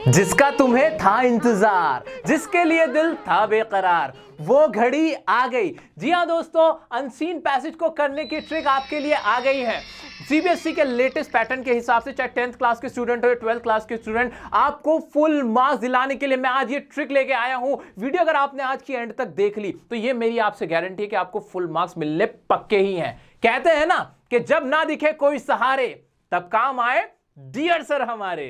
जिसका तुम्हें था इंतजार, जिसके लिए दिल था बेकरार, वो घड़ी आ गई। जी हाँ दोस्तों, अनसीन पैसेज को करने की ट्रिक आपके लिए आ गई है। सीबीएसई के लेटेस्ट पैटर्न के हिसाब से चाहे 10th क्लास के स्टूडेंट हो या 12th क्लास के स्टूडेंट, आपको फुल मार्क्स दिलाने के लिए मैं आज ये ट्रिक लेके आया हूं। वीडियो अगर आपने आज की एंड तक देख ली तो ये मेरी आपसे गारंटी है कि आपको फुल मार्क्स मिलने पक्के ही हैं। कहते हैं ना कि जब ना दिखे कोई सहारे तब काम आए डियर सर हमारे।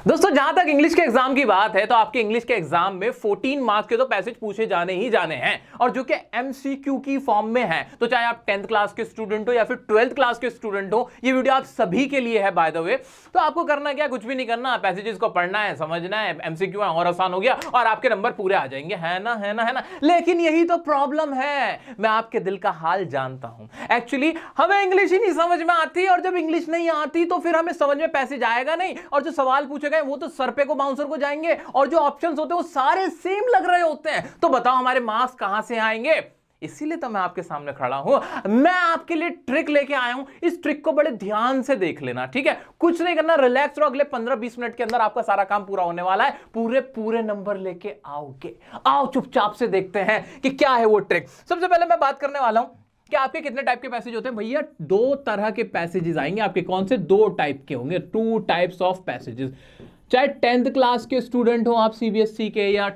दोस्तों जहां तक इंग्लिश के एग्जाम की बात है तो आपके इंग्लिश के एग्जाम में 14 मार्क्स के तो पैसेज पूछे जाने ही जाने हैं और जो कि एमसीक्यू की फॉर्म में है। तो चाहे आप 10th क्लास के स्टूडेंट हो या फिर 12th क्लास के स्टूडेंट हो, ये वीडियो आप सभी के लिए है बाय द वे। तो आपको करना क्या, कुछ भी नहीं करना, पैसेजेस को पढ़ना है, समझना है, एमसीक्यू और आसान हो गया और आपके नंबर पूरे आ जाएंगे। है ना, है ना, है ना। लेकिन यही तो प्रॉब्लम है, मैं आपके दिल का हाल जानता हूं। एक्चुअली हमें इंग्लिश ही नहीं समझ में आती और जब इंग्लिश नहीं आती तो फिर हमें समझ में पैसेज आएगा नहीं और जो सवाल पूछे वो तो सर पे को बाउंसर को जाएंगे और जो ऑप्शंस होते हैं वो सारे सेम लग रहे होते हैं। तो बताओ हमारे मार्क्स कहां से आएंगे? इसीलिए तो मैं आपके सामने खड़ा हूं, मैं आपके लिए ट्रिक लेके आया हूं। इस ट्रिक को बड़े ध्यान से देख लेना, ठीक है? कुछ नहीं करना, रिलैक्स रहो। अगले 15-20 मिनट के अंदर आपका सारा काम पूरा होने वाला है। पूरे नंबर लेके आओगे। आओ चुपचाप से देखते हैं कि क्या है वो ट्रिक। सबसे पहले मैं बात करने वाला हूं कि आपके कितने टाइप के पैसेज होते हैं। भैया 2 तरह के पैसेजेस आएंगे आपके। कौन से? 2 टाइप के होंगे, 2 टाइप्स ऑफ पैसेजेस। चाहे 10th क्लास के स्टूडेंट हो आप सीबीएसई के या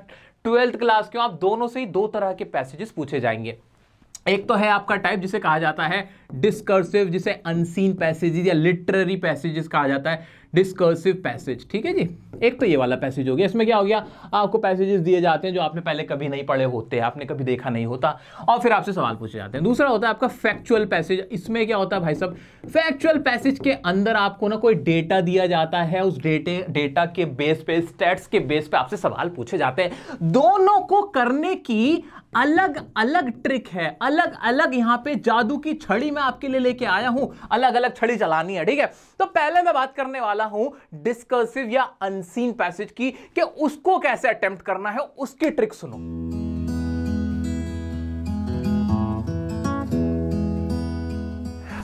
12th क्लास के हो, आप दोनों से ही 2 तरह के पैसेजेस पूछे जाएंगे। एक तो है आपका टाइप जिसे कहा जाता है डिस्कर्सिव, जिसे अनसीन पैसेजेस या लिटरेरी पैसेजेस कहा जाता है, डिस्कर्सिव पैसेज, ठीक है जी। एक तो ये वाला पैसेज हो गया। इसमें क्या हो गया, आपको पैसेजेस दिए जाते हैं जो आपने पहले कभी नहीं पढ़े होते, आपने कभी देखा नहीं होता और फिर आपसे सवाल पूछे जाते हैं। दूसरा होता है आपका फैक्चुअल पैसेज। इसमें क्या होता है भाई साहब, फैक्चुअल पैसेज के अंदर आपको ना कोई डेटा दिया जाता है, उस डेटा के बेस पे, स्टैट्स के बेस पे आपसे सवाल पूछे जाते हैं। दोनों को करने की अलग अलग ट्रिक है, अलग अलग यहां पे जादू की छड़ी मैं आपके लिए लेके आया हूं। अलग अलग छड़ी चलानी है, ठीक है? तो पहले मैं बात करने वाला हूं डिस्कर्सिव या अनसीन पैसेज की, कि उसको कैसे अटेम्प्ट करना है, उसकी ट्रिक सुनो।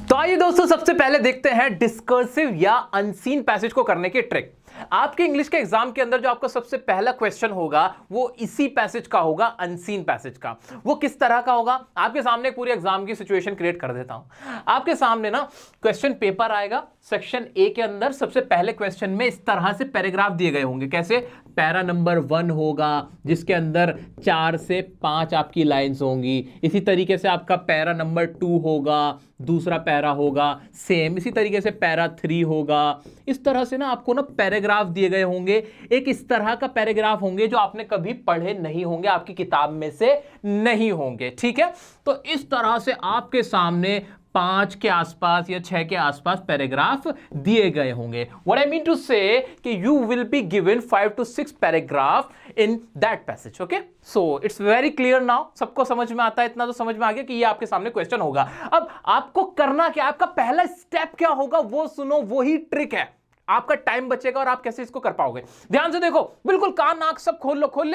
तो आइए दोस्तों, सबसे पहले देखते हैं डिस्कर्सिव या अनसीन पैसेज को करने की ट्रिक। आपके इंग्लिश के एग्जाम के अंदर जो आपका सबसे पहला क्वेश्चन होगा वो इसी पैसेज का होगा, अनसीन पैसेज का। वो किस तरह का होगा, आपके सामने पूरी एग्जाम की सिचुएशन क्रिएट कर देता हूं। आपके सामने ना क्वेश्चन पेपर आएगा, सेक्शन ए के अंदर सबसे पहले क्वेश्चन में इस तरह से पैराग्राफ दिए गए होंगे। कैसे? पैरा नंबर 1 होगा जिसके अंदर 4 से 5 आपकी लाइंस होंगी। इसी तरीके से आपका पैरा नंबर 2 होगा, दूसरा पैरा होगा सेम। इसी तरीके से पैरा 3 होगा। इस तरह से ना आपको ना पैराग्राफ दिए गए होंगे। एक इस तरह का पैराग्राफ होंगे जो आपने कभी पढ़े नहीं होंगे, आपकी किताब में से नहीं होंगे, ठीक है? तो इस तरह से आपके सामने 5 के आसपास या 6 के आसपास पैराग्राफ दिए गए होंगे। What I mean to say कि you will be given 5 to 6 paragraph in that passage, okay? So it's very clear now. सबको समझ में आता है, इतना तो समझ में आ गया कि ये आपके सामने क्वेश्चन होगा। अब आपको करना क्या, आपका पहला स्टेप क्या होगा वो सुनो, वही ट्रिक है। आपका टाइम बचेगा और आप कैसे इसको कर पाओगे। ध्यान से देखो, बिल्कुल कान नाक सब खोल लो, खोल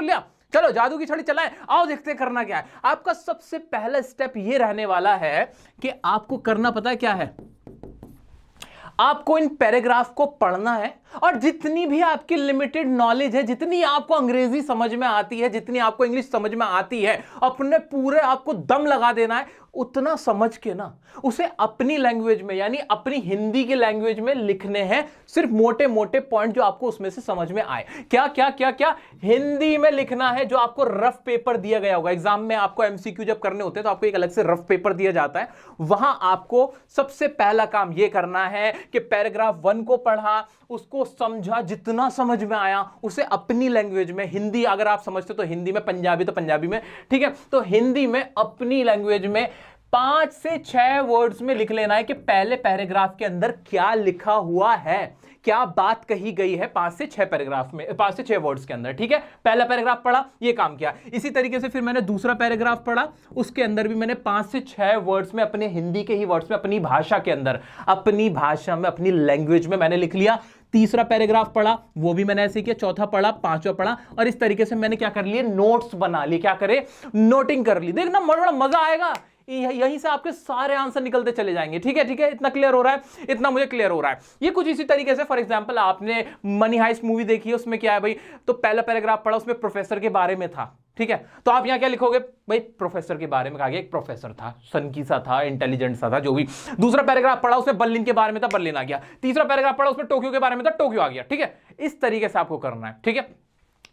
लिया। चलो जादू की छड़ी चलाएं, आओ देखते हैं करना क्या है। आपका सबसे पहला स्टेप ये रहने वाला है कि आपको करना पता है क्या है, आपको इन पैराग्राफ को पढ़ना है और जितनी भी आपकी लिमिटेड नॉलेज है, जितनी आपको अंग्रेजी समझ में आती है, जितनी आपको इंग्लिश समझ में आती है, अपने पूरे आपको दम लगा देना है। उतना समझ के ना उसे अपनी लैंग्वेज में यानी अपनी हिंदी की लैंग्वेज में लिखने हैं। सिर्फ मोटे मोटे पॉइंट जो आपको उसमें से समझ में आए। क्या क्या क्या क्या हिंदी में लिखना है। जो आपको रफ पेपर दिया गया होगा एग्जाम में, आपको एमसीक्यू जब करने होते हैं तो आपको एक अलग से रफ पेपर दिया जाता है। वहां आपको सबसे पहला काम यह करना है कि पैराग्राफ 1 को पढ़ा, उसको समझा, जितना समझ में आया उसे अपनी लैंग्वेज में, हिंदी अगर आप समझते तो हिंदी में, पंजाबी तो पंजाबी में, ठीक है? तो हिंदी में अपनी लैंग्वेज में 5 से 6 वर्ड्स में लिख लेना है कि पहले पैराग्राफ के अंदर क्या लिखा हुआ है, क्या बात कही गई है 5 से 6 पैराग्राफ में, 5 से 6 वर्ड्स के अंदर, ठीक है? पहला पैराग्राफ पढ़ा, ये काम किया। इसी तरीके से फिर मैंने दूसरा पैराग्राफ पढ़ा, उसके अंदर भी मैंने 5 से 6 वर्ड्स में, अपने हिंदी के ही वर्ड्स में, अपनी भाषा के अंदर, अपनी भाषा में, अपनी लैंग्वेज में मैंने लिख लिया। तीसरा पैराग्राफ पढ़ा, वो भी मैंने ऐसे किया। चौथा पढ़ा, पांचवा पढ़ा और इस तरीके से मैंने क्या कर लिए, नोट्स बना लिए। क्या करे, नोटिंग कर ली। देखना बड़ा मजा आएगा यहीं से आपके सारे आंसर निकलते चले जाएंगे। ठीक है, ठीक है, इतना क्लियर हो रहा है, इतना मुझे क्लियर हो रहा है। ये कुछ इसी तरीके से, फॉर एग्जांपल आपने मनी हाइस्ट मूवी देखी है, उसमें क्या है भाई, तो पहला पैराग्राफ पढ़ा, उसमें प्रोफेसर के बारे में था। ठीक है, तो आप यहां क्या लिखोगे भाई, प्रोफेसर के बारे में कहा गया, एक प्रोफेसर था, सनकी सा था, इंटेलिजेंट सा था, जो भी। दूसरा पैराग्राफ पढ़ा, उसमें बर्लिन के बारे में था, बर्लिन आ गया। तीसरा पैराग्राफ पढ़ा, उसमें टोक्यो के बारे में था, टोक्यो आ गया। ठीक है, इस तरीके से आपको करना है। ठीक है,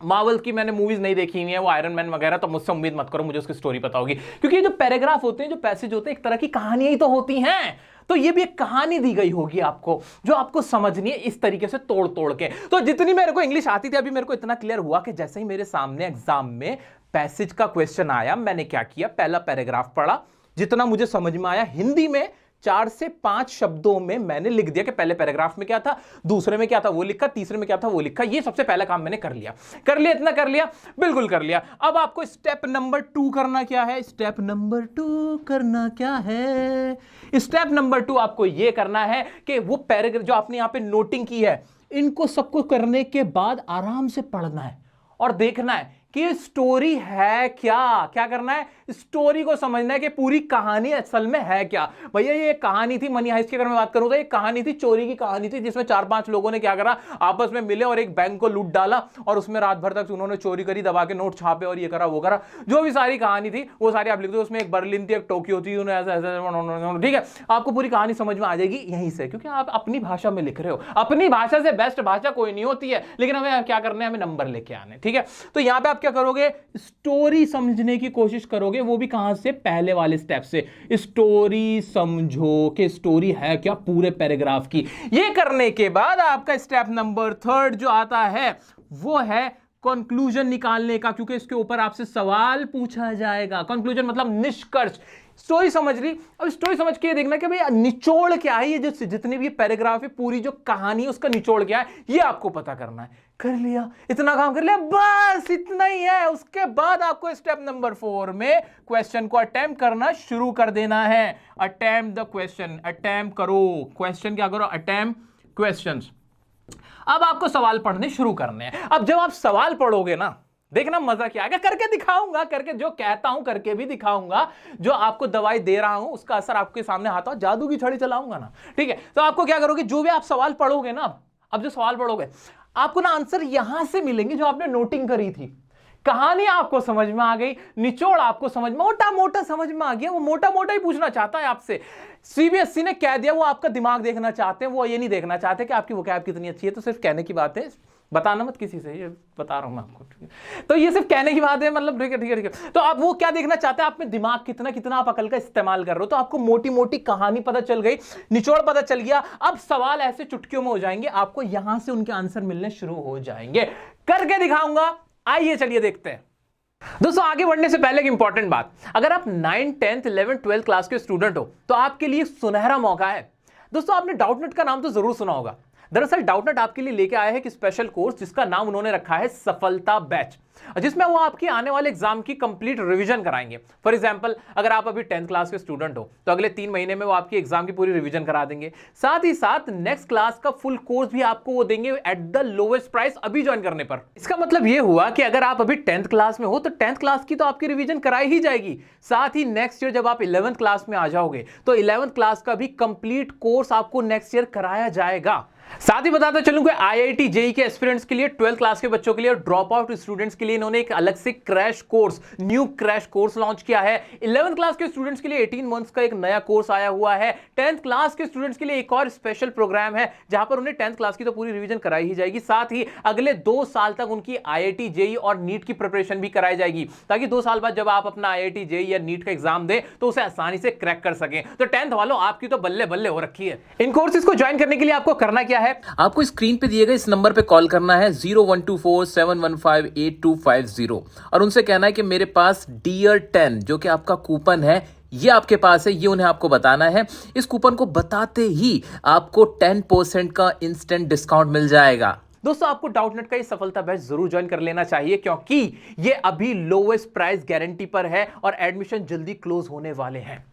मार्वल की मैंने मूवीज नहीं देखी हुई है, वो आयरन मैन वगैरह, तो मुझसे उम्मीद मत करो मुझे उसकी स्टोरी पता होगी, क्योंकि ये जो पैराग्राफ होते हैं, जो पैसेज होते हैं, एक तरह की कहानियां ही तो होती हैं। तो ये भी एक कहानी दी गई होगी आपको, जो आपको समझनी है इस तरीके से तोड़ तोड़ के। तो जितनी मेरे को इंग्लिश आती थी, अभी मेरे को इतना क्लियर हुआ कि जैसे ही मेरे सामने एग्जाम में पैसेज का क्वेश्चन आया, मैंने क्या किया, पहला पैराग्राफ पढ़ा, जितना मुझे समझ में आया हिंदी में 4 से 5 शब्दों में मैंने लिख दिया कि पहले पैराग्राफ में क्या था, दूसरे में क्या था वो लिखा, तीसरे में क्या था वो लिखा। ये सबसे पहला काम मैंने कर लिया। इतना कर लिया, बिल्कुल कर लिया। अब आपको स्टेप नंबर 2 करना क्या है, स्टेप नंबर 2 करना क्या है, स्टेप नंबर 2 आपको यह करना है कि वो पैराग्राफ जो आपने यहां पे नोटिंग की है, इनको सबको करने के बाद आराम से पढ़ना है और देखना है कि स्टोरी है क्या करना है, स्टोरी को समझना है कि पूरी कहानी असल में है क्या। भैया ये एक कहानी थी, मनी हाइस्ट की अगर मैं बात करूं तो एक कहानी थी, चोरी की कहानी थी, जिसमें 4-5 लोगों ने क्या करा, आपस में मिले और एक बैंक को लूट डाला, और उसमें रात भर तक उन्होंने चोरी करी, दबा के नोट छापे और ये करा वो करा, जो भी सारी कहानी थी वो सारी आप लिख दो। उसमें एक बर्लिन थी, एक टोक्यो थी, ऐसा। ठीक है, आपको पूरी कहानी समझ में आ जाएगी यहीं से, क्योंकि आप अपनी भाषा में लिख रहे हो। अपनी भाषा से बेस्ट भाषा कोई नहीं होती है, लेकिन हमें क्या करना है, हमें नंबर लेके आने। ठीक है, तो यहां पर आप क्या करोगे, स्टोरी समझने की कोशिश करोगे, वो भी कहां से, पहले वाले स्टेप से। स्टोरी समझो कि स्टोरी है क्या पूरे पैराग्राफ की। ये करने के बाद आपका स्टेप नंबर 3 जो आता है वो है कंक्लूजन निकालने का, क्योंकि इसके ऊपर आपसे सवाल पूछा जाएगा। कंक्लूजन मतलब निष्कर्ष। स्टोरी समझ ली, अब स्टोरी समझ के देखना कि भाई निचोड़ क्या है, ये जो जितने भी पैराग्राफ है, पूरी जो कहानी है उसका निचोड़ क्या है, ये आपको पता करना है। कर लिया, इतना काम कर लिया, बस इतना ही है। उसके बाद आपको स्टेप नंबर 4 में क्वेश्चन को अटेम्प्ट करना शुरू कर देना है। अटेम्प्ट द क्वेश्चन, अटेम्प्ट करो क्वेश्चन, क्या करो, अटेम्प्ट क्वेश्चंस। अब आपको सवाल पढ़ने शुरू करने हैं। अब जब आप सवाल पढ़ोगे ना, देखना मजा क्या आएगा, करके दिखाऊंगा, करके जो कहता हूं करके भी दिखाऊंगा, जो आपको दवाई दे रहा हूं उसका असर आपके सामने हाथ, जादू की छड़ी चलाऊंगा ना। ठीक है, तो आपको क्या करोगे, जो भी आप सवाल पढ़ोगे ना, अब जो सवाल पढ़ोगे आपको ना आंसर यहां से मिलेंगे जो आपने नोटिंग करी थी। कहानी आपको समझ में आ गई, निचोड़ आपको समझ में, मोटा मोटा समझ में आ गया, वो मोटा मोटा ही पूछना चाहता है आपसे। सीबीएसई ने कह दिया वो आपका दिमाग देखना चाहते हैं, वो ये नहीं देखना चाहते कि आपकी वोकैब कितनी अच्छी है। तो सिर्फ कहने की बात है, बताना मत किसी से, ये बता रहा हूं मैं आपको। तो ये सिर्फ कहने की बात है, मतलब ठीक है ठीक है ठीक है। तो आप वो क्या देखना चाहते हैं, आप में दिमाग कितना कितना आप अकल का इस्तेमाल कर रहे हो। तो आपको मोटी मोटी कहानी पता चल गई, निचोड़ पता चल गया। अब सवाल ऐसे चुटकियों में हो जाएंगे, आपको यहां से उनके आंसर मिलने शुरू हो जाएंगे। करके दिखाऊंगा, आइए चलिए देखते हैं। दोस्तों आगे बढ़ने से पहले एक इंपॉर्टेंट बात, अगर आप 9th 10th 11th 12th class के स्टूडेंट हो तो आपके लिए सुनहरा मौका है। दोस्तों आपने डाउटनेट का नाम तो जरूर सुना होगा। दरअसल डाउटनेट आपके लिए लेके आया है एक स्पेशल कोर्स जिसका नाम उन्होंने रखा है सफलता बैच, जिसमें वो आपकी आने वाले एग्जाम की कंप्लीट रिवीजन कराएंगे। फॉर एग्जांपल अगर आप अभी 10th क्लास के स्टूडेंट हो तो अगले 3 महीने में वो आपकी एग्जाम की पूरी रिवीजन करा देंगे। साथ ही साथ नेक्स्ट क्लास का फुल कोर्स भी आपको वो देंगे एट द लोवेस्ट प्राइस अभी ज्वाइन करने पर। इसका मतलब ये हुआ कि अगर आप अभी 10th क्लास में हो तो 10th क्लास की तो आपकी रिवीजन कराई ही जाएगी। साथ ही नेक्स्ट ईयर जब आप 11th क्लास में आ जाओगे तो 11th क्लास का भी कंप्लीट कोर्स आपको नेक्स्ट ईयर कराया जाएगा। साथ ही बताता चलूं कि आईआईटी जेईई के एस्पिरेंट्स के लिए, 12th क्लास के बच्चों के लिए और ड्रॉप आउट स्टूडेंट्स के लिए इन्होंने एक अलग से crash course, new crash course launch किया है। 11th क्लास के स्टूडेंट्स के लिए 18 मंथ्स का एक नया कोर्स आया हुआ है। 10th क्लास के स्टूडेंट्स के लिए एक और स्पेशल प्रोग्राम है जहां पर उन्हें 10th क्लास की तो पूरी रिवीजन कराई ही जाएगी, साथ ही अगले 2 साल तक उनकी आईआईटी जेईई और नीट की प्रिपरेशन भी कराई जाएगी, ताकि 2 साल बाद जब आप अपना आईआईटी जेईई या नीट का एग्जाम दें तो उसे आसानी से क्रैक कर सकें। तो 10th वालों आपकी तो बल्ले बल्ले हो रखी है। इन कोर्सेज को ज्वाइन करने के लिए आपको करना क्या है, आपको स्क्रीन पे दिए गए इस नंबर पे कॉल करना है 012471585250 और उनसे कहना है कि मेरे पास डियर 10 जो कि आपका कूपन है ये आपके पास है, ये उन्हें आपको बताना है। इस कूपन को बताते ही आपको 10% का इंस्टेंट डिस्काउंट मिल जाएगा। दोस्तों आपको डाउटनेट का ये सफलता बैच जरूर ज्वाइन कर लेना चाहिए, क्योंकि ये अभी लोवेस्ट प्राइस गारंटी पर है और एडमिशन जल्दी क्लोज होने वाले हैं।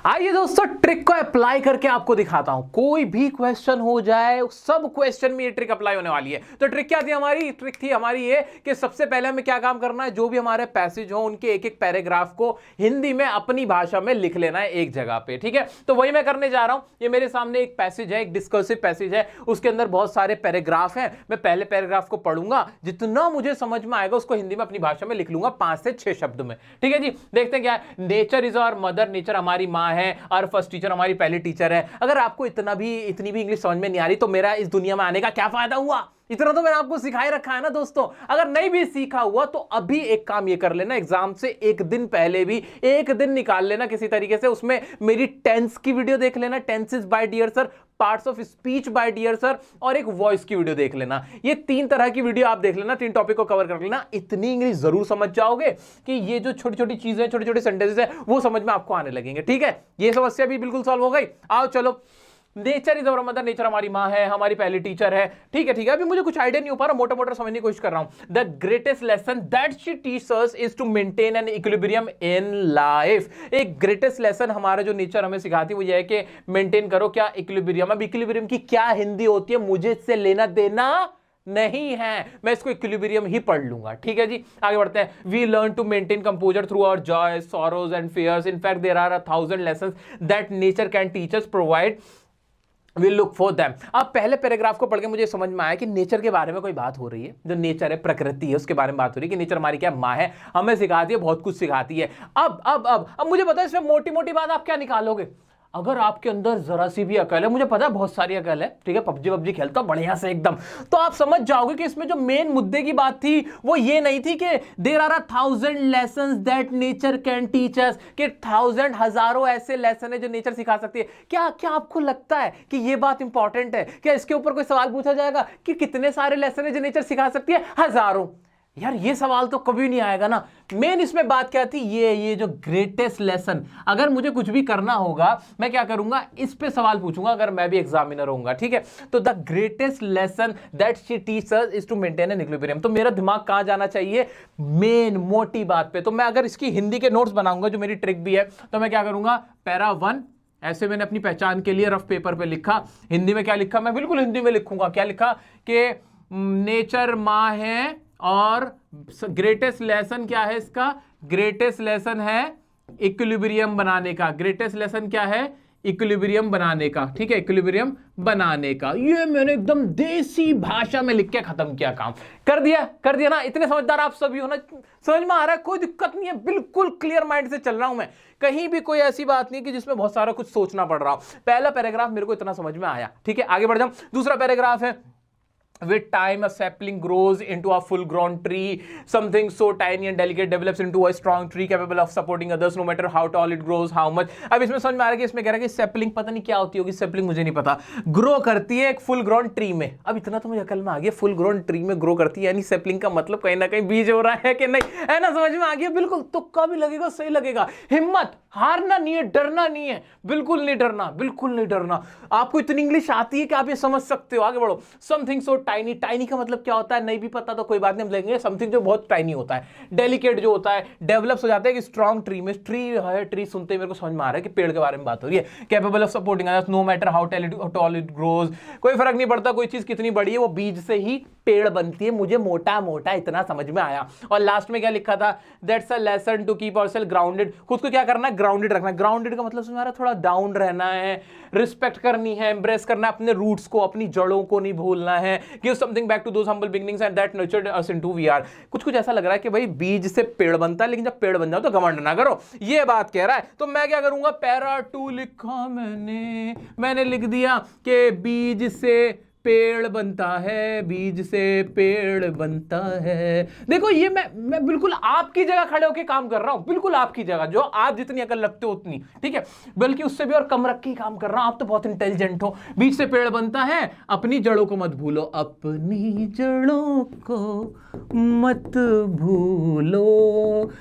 आइए दोस्तों ट्रिक को अप्लाई करके आपको दिखाता हूं। कोई भी क्वेश्चन हो जाए, सब क्वेश्चन में ये ट्रिक अप्लाई होने वाली है। तो ट्रिक क्या थी हमारी? ट्रिक थी हमारी ये कि सबसे पहले हमें क्या काम करना है, जो भी हमारे पैसेज हो उनके एक एक पैराग्राफ को हिंदी में अपनी भाषा में लिख लेना है एक जगह पे। ठीक है, तो वही मैं करने जा रहा हूं। ये मेरे सामने एक पैसेज है, एक डिस्कर्सिव पैसेज है, उसके अंदर बहुत सारे पैराग्राफ हैं। मैं पहले पैराग्राफ को पढ़ूंगा, जितना मुझे समझ में आएगा उसको हिंदी में अपनी भाषा में लिख लूंगा 5 से 6 शब्द में। ठीक है जी, देखते हैं क्या है। Nature is our mother, nature हमारी माँ है, और फर्स्ट टीचर हमारी पहली टीचर है। अगर आपको इतनी भी इंग्लिश समझ में नहीं आ रही तो मेरा इस दुनिया में आने का क्या फायदा हुआ? इतना तो मैंने आपको सिखा ही रखा है ना दोस्तों। अगर नहीं भी सीखा हुआ तो अभी एक काम ये कर लेना, एग्जाम से एक दिन पहले भी एक दिन निकाल लेना किसी तरीके से, उसमें मेरी टेंस की वीडियो देख लेना, tenses by dear sir, parts of speech by dear sir, और एक वॉइस की वीडियो देख लेना। ये 3 तरह की वीडियो आप देख लेना, 3 टॉपिक को कवर कर लेना। इतनी इंग्लिश जरूर समझ जाओगे कि ये जो छोटी छोटी चीजें, छोटे छोटे सेंटेंसेस है, वो समझ में आपको आने लगेंगे। ठीक है, ये समस्या भी बिल्कुल सॉल्व हो गई। आओ चलो, nature is our mother, nature हमारी माँ है, हमारी पहली टीचर है। ठीक है, अभी मुझे कुछ आइडिया नहीं हो पा रहा, मोटा मोटा समझने की कोशिश कर रहा हूं। The greatest lesson that she teaches us is to maintain an equilibrium in life. एक ग्रेटेस्ट लेसन हमारा जो नेचर हमें सिखाती है वो ये है कि मेंटेन करो क्या? इक्विलिब्रियम। अब इक्विलिब्रियम की क्या हिंदी होती है मुझे इससे लेना देना नहीं है, मैं इसको इक्विलिब्रियम ही पढ़ लूंगा। ठीक है जी, आगे बढ़ते हैं। We learn to maintain composure through our joy, sorrows and fears. In fact there are 1000 lessons that nature can teach us, provide We'll look for them। अब पहले पैराग्राफ को पढ़ के मुझे समझ में आया कि नेचर के बारे में कोई बात हो रही है, जो नेचर है, प्रकृति है, उसके बारे में बात हो रही है कि नेचर हमारी क्या माँ है, हमें सिखाती है, बहुत कुछ सिखाती है। अब मुझे पता है इसमें मोटी मोटी बात आप क्या निकालोगे। अगर आपके अंदर जरा सी भी अकल है, मुझे पता है बहुत सारी अकल है, ठीक है, पबजी खेलता बढ़िया से एकदम, तो आप समझ जाओगे कि इसमें जो मेन मुद्दे की बात थी वो ये नहीं थी कि there are 1000 lessons that nature can teach us, कि 1000 हजारों ऐसे लेसन है जो नेचर सिखा सकती है। क्या आपको लगता है कि ये बात इंपॉर्टेंट है? क्या इसके ऊपर कोई सवाल पूछा जाएगा कि कितने सारे लेसन है जो नेचर सिखा सकती है? हजारों। यार ये सवाल तो कभी नहीं आएगा ना। मेन इसमें बात क्या थी, ये जो ग्रेटेस्ट लेसन, अगर मुझे कुछ भी करना होगा मैं क्या करूंगा, इस पे सवाल पूछूंगा अगर मैं भी एग्जामिनर होऊंगा। ठीक है, तो the greatest lesson that she teaches us is to maintain an equilibrium. तो मेरा दिमाग कहां जाना चाहिए? मेन मोटी बात पे। तो मैं अगर इसकी हिंदी के नोट्स बनाऊंगा, जो मेरी ट्रिक भी है, तो मैं क्या करूंगा, पैरा 1 ऐसे मैंने अपनी पहचान के लिए रफ पेपर पे लिखा। हिंदी में क्या लिखा? मैं बिल्कुल हिंदी में लिखूंगा। क्या लिखा कि नेचर माँ है, और ग्रेटेस्ट लेसन क्या है इसका? ग्रेटेस्ट लेसन है इक्विलिब्रियम बनाने का। ग्रेटेस्ट लेसन क्या है? इक्विलिब्रियम बनाने का। ठीक है, इक्विलिब्रियम बनाने का। ये मैंने एकदम देसी भाषा में लिख के खत्म किया, काम कर दिया ना। इतने समझदार आप सभी हो ना, समझ में आ रहा है, कोई दिक्कत नहीं है, बिल्कुल क्लियर माइंड से चल रहा हूं मैं। कहीं भी कोई ऐसी बात नहीं कि जिसमें बहुत सारा कुछ सोचना पड़ रहा हो। पहला पैराग्राफ मेरे को इतना समझ में आया। ठीक है, आगे बढ़ जाऊं। दूसरा पैराग्राफ है, with time a sapling grows into a full grown tree, something so tiny and delicate develops into a strong tree capable of supporting others no matter how tall it grows, how much। अब इसमें समझ में आ रहा है कि इसमें कह रहा है कि सैपलिंग, पता नहीं क्या होती होगी सैपलिंग, मुझे नहीं पता, ग्रो करती है एक फुल ग्रोन ट्री में। अब इतना तो मुझे अकल में आ गया, फुल ग्रोन ट्री में ग्रो करती है, यानी सैपलिंग का मतलब कहीं ना कहीं बीज हो रहा है कि नहीं, है ना? समझ में आ गया, बिल्कुल तुक्का भी लगेगा, सही लगेगा। हिम्मत हारना नहीं है, डरना नहीं है, बिल्कुल नहीं डरना, बिल्कुल नहीं डरना। आपको इतनी इंग्लिश आती है कि आप ये समझ सकते हो। आगे बढ़ो। समथिंग सो टाइनी, टाइनी का मतलब क्या होता है नहीं भी पता तो कोई बात नहीं, हम लेंगे। समथिंग जो बहुत टाइनी होता है, डेलिकेट जो होता है, डेवलप्स हो जाता है कि स्ट्रॉन्ग ट्री में। ट्री है, ट्री सुनते ही मेरे को समझ में आ रहा है कि पेड़ के बारे में बात हो रही है। Capable of supporting others no matter how tall it grows, कोई फर्क नहीं पड़ता कोई चीज कितनी बड़ी है, वो बीज से ही पेड़ बनती है। मुझे मोटा मोटा इतना समझ में आया। और लास्ट में क्या लिखा था? That's a lesson to keep ourself grounded. खुद को क्या करना है? ग्राउंडेड रखना। ग्राउंडेड का मतलब तुम्हारा थोड़ा डाउन रहना है, रिस्पेक्ट करनी है, एम्ब्रेस करना है अपने रूट्स को, अपनी जड़ों को नहीं भूलना है। Give something back to those humble beginnings and that nurtured us into we are. कुछ ऐसा लग रहा है कि भाई बीज से पेड़ बनता है, लेकिन जब पेड़ बन जाओ तो घमंड ना करो, ये बात कह रहा है। तो मैं क्या करूंगा, पैरा 2 लिखा मैंने लिख दिया कि बीज से पेड़ बनता है, बीज से पेड़ बनता है। देखो ये मैं बिल्कुल आपकी जगह खड़े होकर काम कर रहा हूं, बिल्कुल आपकी जगह, जो आप जितनी अकल लगते हो उतनी, ठीक है, बल्कि उससे भी और कम रख के काम कर रहा हूं। आप तो बहुत इंटेलिजेंट हो। बीज से पेड़ बनता है, अपनी जड़ों को मत भूलो, अपनी जड़ों को मत भूलो।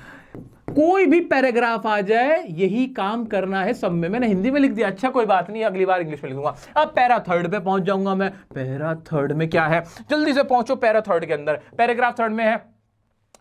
कोई भी पैराग्राफ आ जाए यही काम करना है सब में। मैंने हिंदी में लिख दिया, अच्छा कोई बात नहीं, अगली बार इंग्लिश में लिखूंगा। अब पैरा 3 पे पहुंच जाऊंगा मैं। पैरा 3 में क्या है, जल्दी से पहुंचो पैरा 3 के अंदर। पैराग्राफ 3 में है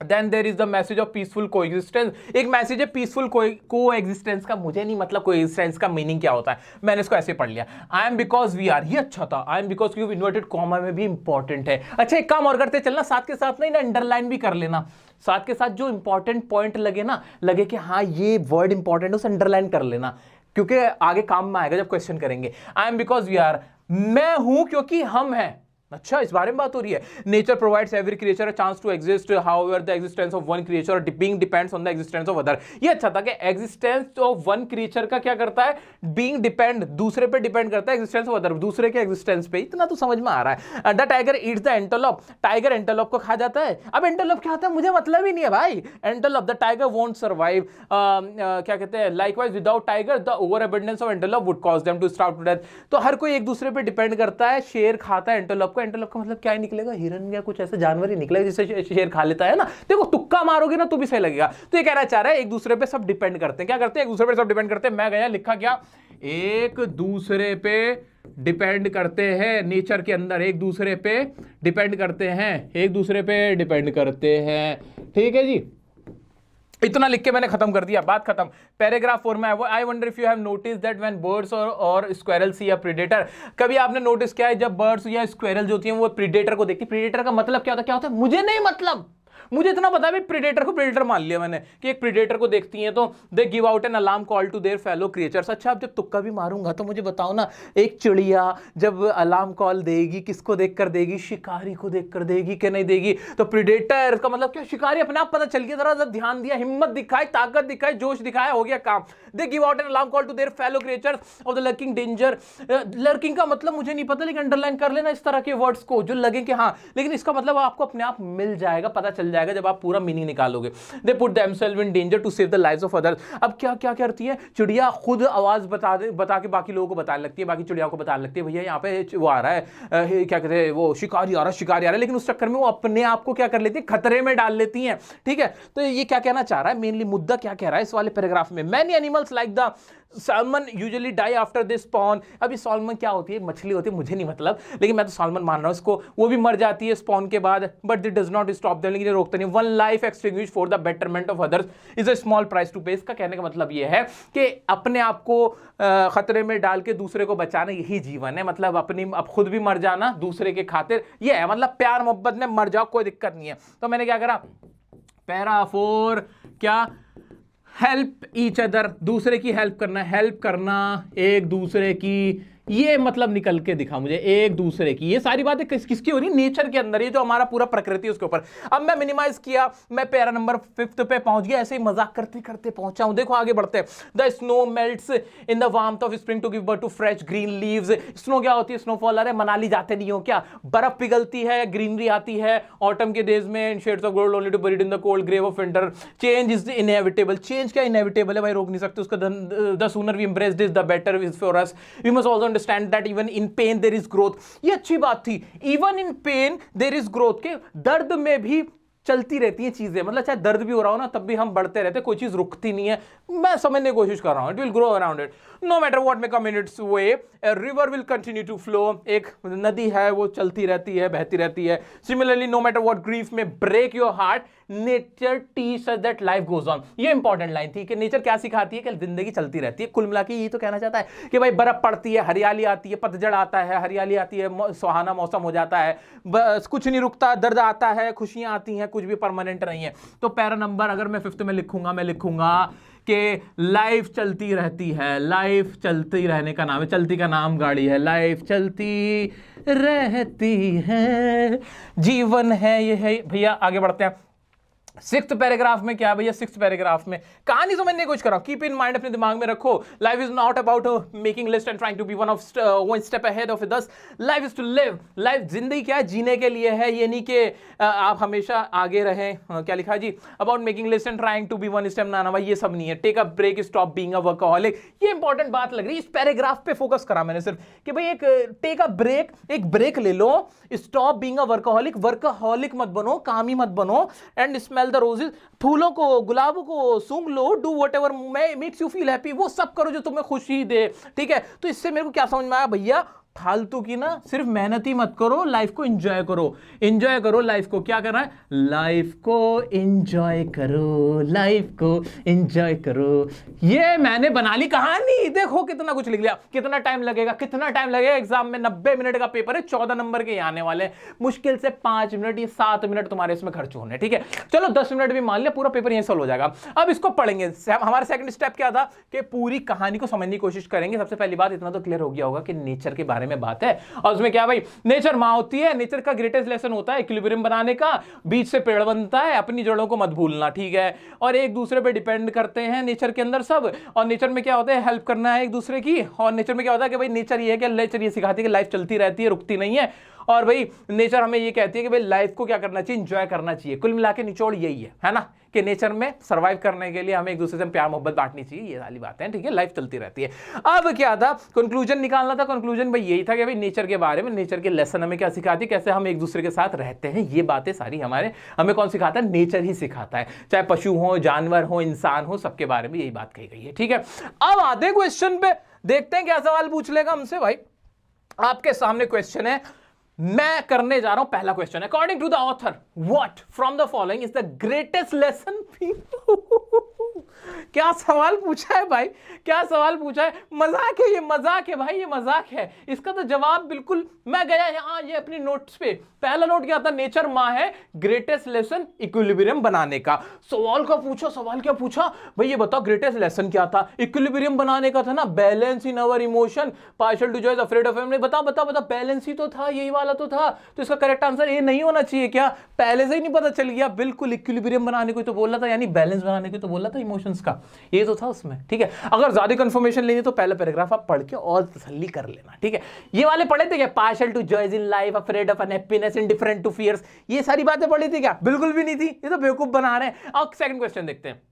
then there is the message of peaceful coexistence. एक मैसेज है पीसफुल कोएग्जिस्टेंस का, मुझे नहीं मतलब कोएग्जिस्टेंस का मीनिंग क्या होता है, मैंने इसको ऐसे पढ़ लिया। I am because we are, ये अच्छा था, आई एम बिकॉज क्योंकि इन्वर्टेड कॉमा में भी इंपॉर्टेंट है। अच्छा एक काम और करते चलना, साथ के साथ नहीं ना अंडरलाइन भी कर लेना, साथ के साथ जो इंपॉर्टेंट पॉइंट लगे ना, लगे कि हाँ ये वर्ड इंपॉर्टेंट है, उसे अंडरलाइन कर लेना, क्योंकि आगे काम में आएगा जब क्वेश्चन करेंगे। I am because we are, मैं हूं क्योंकि हम हैं। अच्छा इस बारे में बात हो रही है। Nature provides every creature a chance to exist, however the existence of one creature being depends on the existence of other. ये अच्छा था कि एग्जिस्टेंस ऑफ वन क्रिएचर का क्या करता है, बीइंग डिपेंड, दूसरे पे डिपेंड करता है, एग्जिस्टेंस ऑफ अदर दूसरे के एग्जिस्टेंस पे। इतना तो समझ में आ रहा है। The tiger eats the antelope, tiger antelope को खा जाता है। अब एंटेलोप क्या होता है मुझे मतलब ही नहीं है भाई। Antelope, the tiger won't survive, क्या कहते हैं, likewise without tiger the over abundance of antelope would cause them to starve to death. तो हर कोई एक दूसरे पे डिपेंड करता है। शेर खाता है एंटेलोप को, एंटेलोप का मतलब क्या निकलेगा, हिरन या कुछ ऐसा जानवर ही निकलेगा जिसे शेर खा लेता है ना। देखो तुक्का मारोगे ना तो भी सही लगेगा। तो ये कहना चाह रहा है एक दूसरे पे सब डिपेंड करते हैं। क्या करते हैं, एक दूसरे पे सब डिपेंड करते हैं। मैं गया लिखा क्या, एक दूसरे पे डिपेंड करते हैं, नेचर के अंदर एक दूसरे पे डिपेंड करते हैं, एक दूसरे पे डिपेंड करते हैं। ठीक है जी, इतना लिख के मैंने खत्म कर दिया, बात खत्म। पैराग्राफ 4 में I wonder if you have notice that when birds और स्क्वेरल सी अ प्रीडेटर, कभी आपने नोटिस किया है जब बर्ड्स या स्क्वेरल जो होती हैं वो प्रीडेटर को देखती, प्रीडेटर का मतलब क्या होता है मुझे नहीं मतलब, मुझे इतना पता है प्रीडेटर को प्रीडेटर मान लिया मैंने कि एक प्रीडेटर को देखती हैं तो they give out an alarm call to their fellow creatures. अच्छा अब जब तुक्का भी मारूंगा तो मुझे बताओ ना, एक चिड़िया जब अलार्म कॉल देगी किसको देखकर देगी, शिकारी को देखकर देगी कि नहीं देगी। तो प्रीडेटर का मतलब क्या, शिकारी अपने आप पता चल गया, जरा ध्यान दिया, हिम्मत दिखाई, ताकत दिखाई, जोश दिखाया, हो गया काम। They give out an alarm call to their fellow creatures of the lurking danger. Lurking का मतलब मुझे नहीं पता, लेकिन अंडरलाइन कर लेना इस तरह के वर्ड्स को जो लगे कि हाँ, लेकिन इसका मतलब आपको अपने आप मिल जाएगा, पता चल जाएगा जब आप पूरा मीनिंग निकालोगे। They put themselves in danger to save the lives of others. अब क्या क्या करती है चिड़िया, खुद आवाज बता के बाकी लोगों को बताने लगती है, बाकी चिड़ियाओं को बताने लगती है भैया यहाँ पे वो आ रहा है, क्या कहते हैं, वो शिकारी आ रहा है, लेकिन उस चक्कर में वो अपने आप को क्या कर लेती है, खतरे में डाल लेती हैं। ठीक है, तो ये क्या कहना चाह रहा है, मेनली मुद्दा क्या कह रहा है इस वाले पैराग्राफ में, many animals like the salmon usually die after this spawn. अभी सॉल्मन क्या होती है, मछली होती है, मुझे नहीं मतलब, लेकिन मैं तो सॉल्मन मान रहा हूं इसको, वो भी मर जाती है स्पॉन के बाद, but this does not stop them, लेकिन ये रोकता नहीं। One life extinguish for the betterment of others is a small price to pay. इसका कहने का मतलब ये है कि अपने आप को खतरे में डाल के दूसरे को बचाना यही जीवन है, मतलब अपनी अब खुद भी मर जाना दूसरे के खातिर, ये है मतलब प्यार मोहब्बत में मर जाओ, कोई दिक्कत नहीं है। तो मैंने क्या करा, पैरा 4 क्या, हेल्प ईच अदर, दूसरे की हेल्प करना, हेल्प करना एक दूसरे की, ये मतलब निकल के दिखा मुझे, एक दूसरे की। ये सारी बातें किसकी हो रही, नेचर के अंदर, ये जो हमारा पूरा प्रकृति है उसके ऊपर। अब मैं मिनिमाइज किया, मैं पैरा नंबर 5 पे पहुंच गया, ऐसे ही मजाक करते करते पहुंचा हूं। देखो आगे बढ़ते हैं। The snow melts in the warmth of spring to give birth to fresh green leaves. Snow क्या होती है, स्नोफॉल, अरे मनाली जाते नहीं हो क्या, बर्फ पिघलती है, ग्रीनरी आती है ऑटम के डेज में, in shades of gold only to buried in the cold grave of winter. Change is inevitable, change क्या इनएविटेबल है भाई, रोक नहीं सकते उसका। The sooner we embrace this the better is for us. We must also understand that even in pain there is growth. ये अच्छी बात थी, even in pain there is growth, के दर्द में भी चलती रहती हैं चीजें, मतलब चाहे दर्द भी हो रहा हो ना तब भी हम बढ़ते रहते, कोई चीज रुकती नहीं है। मैं समझने की कोशिश कर रहा हूं, it will grow around it no matter what may come in its way, a river will continue to flow. एक नदी है वो चलती रहती है, बहती रहती है। Similarly no matter what grief may break your heart, nature teach us that life goes on. ये इंपॉर्टेंट लाइन थी कि नेचर क्या सिखाती है कि जिंदगी चलती रहती है। कुल मिला के ये तो कहना चाहता है कि भाई बर्फ पड़ती है, हरियाली आती है, पतझड़ आता है, हरियाली आती है, सुहाना मौसम हो जाता है, बस कुछ नहीं रुकता, दर्द आता है, खुशियां आती हैं, कुछ भी परमानेंट नहीं है। तो पैरा नंबर अगर मैं 5th में लिखूंगा, मैं लिखूंगा कि लाइफ चलती रहती है, लाइफ चलती रहने का नाम है, चलती का नाम गाड़ी है, लाइफ चलती रहती है, जीवन है ये है भैया। आगे बढ़ते हैं। 6th पैराग्राफ में क्या है भैया, 6th पैराग्राफ में कहानी समझने की कोशिश करो, कीप इन माइंड, अपने दिमाग में रखो। Life is not about making list and trying to be one step ahead of others. Life is to live, life जिंदगी क्या है, जीने के लिए है, ये नहीं कि आप हमेशा आगे रहें। क्या लिखा जी, about making list and trying to be one step, ना भाई ये सब नहीं है। Take a break, stop being a workaholic, ये इंपॉर्टेंट बात लग रही है, इस पैराग्राफ पे फोकस करा मैंने सिर्फ कि भाई एक टेक अ ब्रेक, एक ब्रेक ले लो, stop being a workaholic, workaholic मत बनो, कामी मत बनो, एंड स्मेल द रोजेस, फूलों को, गुलाबों को सूंघ लो, do whatever makes you feel happy, वो सब करो जो तुम्हें खुशी दे। ठीक है, तो इससे मेरे को क्या समझ में आया भैया, फालतू की ना सिर्फ मेहनत ही मत करो, लाइफ को एंजॉय करो, एंजॉय करो लाइफ को। क्या करना है? लाइफ को एंजॉय करो, लाइफ को एंजॉय करो। ये मैंने बना ली कहानी, देखो कितना कुछ लिख लिया। कितना टाइम लगेगा? कितना टाइम लगेगा एग्जाम में? 90 मिनट का पेपर है, 14 नंबर के आने वाले, मुश्किल से 5 मिनट या 7 मिनट तुम्हारे इसमें खर्च होने, ठीक है। चलो 10 मिनट भी मान लिया, पूरा पेपर यहीं सॉल्व हो जाएगा। अब इसको पढ़ेंगे। हमारा सेकंड स्टेप क्या था कि पूरी कहानी को समझने की कोशिश करेंगे। सबसे पहली बात इतना तो क्लियर हो गया होगा कि नेचर के बारे में बात है, और उसमें क्या भाई, नेचर मां होती है। नेचर का ग्रेटेस्ट लेसन होता है इक्विलिब्रियम बनाने का, बीच से पेड़ बनता है, अपनी जड़ों को मत भूलना, ठीक है। और एक दूसरे पे डिपेंड करते हैं नेचर के अंदर सब, और नेचर में क्या होता है, हेल्प करना है एक दूसरे की। और नेचर में क्या होता है कि भाई नेचर ये है कि नेचर ये सिखाती है कि लाइफ चलती रहती है, रुकती नहीं है। और भाई नेचर हमें ये कहती है कि भाई लाइफ को क्या करना चाहिए, एंजॉय करना चाहिए। कुल मिला के निचोड़ यही है ना, कि नेचर में सर्वाइव करने के लिए हमें एक दूसरे से प्यार मोहब्बत बांटनी चाहिए, ये वाली बात है, ठीक है। लाइफ चलती रहती है। अब क्या था, कंक्लूजन निकालना था। कंक्लूजन भाई यही था कि भाई नेचर के बारे में, नेचर के लेसन हमें क्या सिखाती है, कैसे हम एक दूसरे के साथ रहते हैं। ये बातें सारी हमें कौन सिखाता है? नेचर ही सिखाता है। चाहे पशु हो, जानवर हो, इंसान हो, सबके बारे में यही बात कही गई है, ठीक है। अब आधे क्वेश्चन पे देखते हैं क्या सवाल पूछ लेगा हमसे। भाई आपके सामने क्वेश्चन है, मैं करने जा रहा हूं। पहला question, according to the author what from the following is the greatest lesson. क्या सवाल पूछा है भाई, क्या सवाल पूछा है। मजाक है, ये मजाक है भाई, ये मजाक है। इसका तो जवाब बिल्कुल, मैं गया यहां ये अपनी नोट्स पे, पहला नोट क्या था, नेचर मां है, ग्रेटेस्ट लेसन इक्विलिब्रियम बनाने का। सवाल का पूछा, सवाल क्या पूछा भाई, ये बताओ ग्रेटेस्ट लेसन क्या था। इक्विलिब्रियम बनाने का था ना, balance in our emotion, partial to joy, afraid of em. बताओ बताओ बताओ, बैलेंस ही तो था, यही वाला तो था। तो इसका करेक्ट आंसर ये नहीं होना चाहिए क्या? पहले से ही नहीं पता चल गया? बिल्कुल, इक्विलिब्रियम बनाने को तो बोला था, यानी बैलेंस बनाने को तो बोला था इमोशंस का, ये तो था उसमें, ठीक है। अगर ज्यादा कंफर्मेशन लेनी तो पहला पैराग्राफ आप पढ़ के और तसल्ली कर लेना, ठीक है। ये वाले पढ़े थे क्या, partial to joys in life, afraid of unhappiness, indifferent to fears, ये सारी बातें पढ़ी थी क्या? बिल्कुल भी नहीं थी, ये तो बेवकूफ बना रहे हैं। अब सेकंड क्वेश्चन देखते हैं।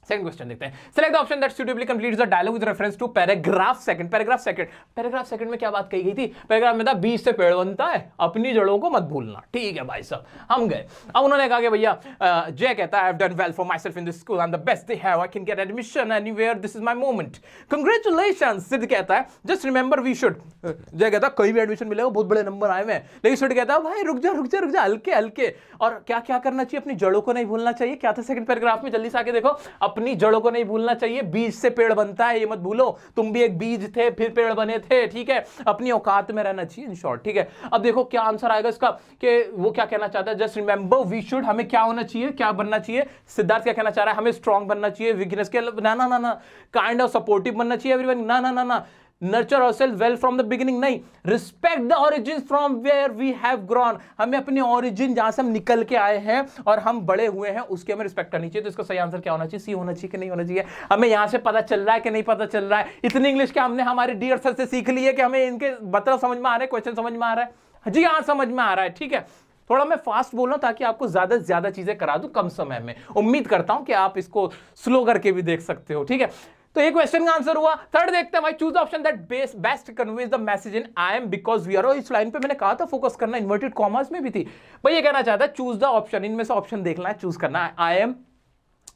सेकंड क्वेश्चन देखते हैं। Select the option that suitably completes the dialogue with reference to paragraph second. Paragraph second में क्या बात कही गई थी? पैराग्राफ में था बीज से पेड़ बनता है, अपनी जड़ों को मत भूलना, ठीक है भाई साहब। हम गए, अब उन्होंने कहा कि भैया जय कहता है I have done well for my self in this school, I am the best they have, I can get admission anywhere, this is my moment, congratulations. सिद्ध कहता है जस्ट रिमेंबर वी शुड, जय कहता है कहीं भी एडमिशन मिलेगा, बहुत बड़े नंबर आए हुए हैं। लेकिन सिद्ध कहता है भाई रुक जा हल्के हल्के, और क्या क्या करना चाहिए, अपनी जड़ों को नहीं भूलना चाहिए। क्या था सेकंड पैराग्राफ में, जल्दी से आके देखो, अपनी जड़ों को नहीं भूलना चाहिए, बीज से पेड़ बनता है, ये मत भूलो, तुम भी एक बीज थे फिर पेड़ बने थे, ठीक है। अपनी औकात में रहना चाहिए, इन शॉर्ट, ठीक है। अब देखो क्या आंसर आएगा इसका, कि वो क्या कहना चाहता है, जस्ट रिमेंबर वी शुड, हमें क्या होना चाहिए, क्या बनना चाहिए। सिद्धार्थ क्या कहना चाह रहा है, हमें स्ट्रांग बनना चाहिए, वीकनेस के ना, काइंड ऑफ सपोर्टिव बनना चाहिए एवरीवन, ना, nurture ourself well from the beginning, नहीं, respect the origin from where we have grown, हमें अपने ओरिजिन जहां से हम निकल के आए हैं और हम बड़े हुए हैं उसके हमें रिस्पेक्ट करनी चाहिए। तो इसका सही आंसर क्या होना चाहिए, सी होना चाहिए कि नहीं होना चाहिए। हमें यहां से पता चल रहा है कि नहीं पता चल रहा है। इतनी इंग्लिश क्या हमने हमारे डियर सर से सीख ली है कि हमें इनके मतलब समझ में आ रहे हैं, क्वेश्चन समझ में आ रहा है जी, हाँ समझ में आ रहा है, ठीक है। थोड़ा मैं फास्ट बोल रहा हूं ताकि आपको ज्यादा से ज्यादा चीजें करा दूं कम समय में। उम्मीद करता हूं कि आप इसको स्लो करके भी देख सकते हो, ठीक है। तो ये क्वेश्चन का आंसर हुआ। थर्ड देखते हैं भाई, choose the option that best conveys the message in I am because we are. इस लाइन पे मैंने कहा था फोकस करना, इन्वर्टेड कॉमर्स में भी थी भाई। ये कहना चाहता है चूज द ऑप्शन, इनमें से ऑप्शन देखना है, चूज करना है, I am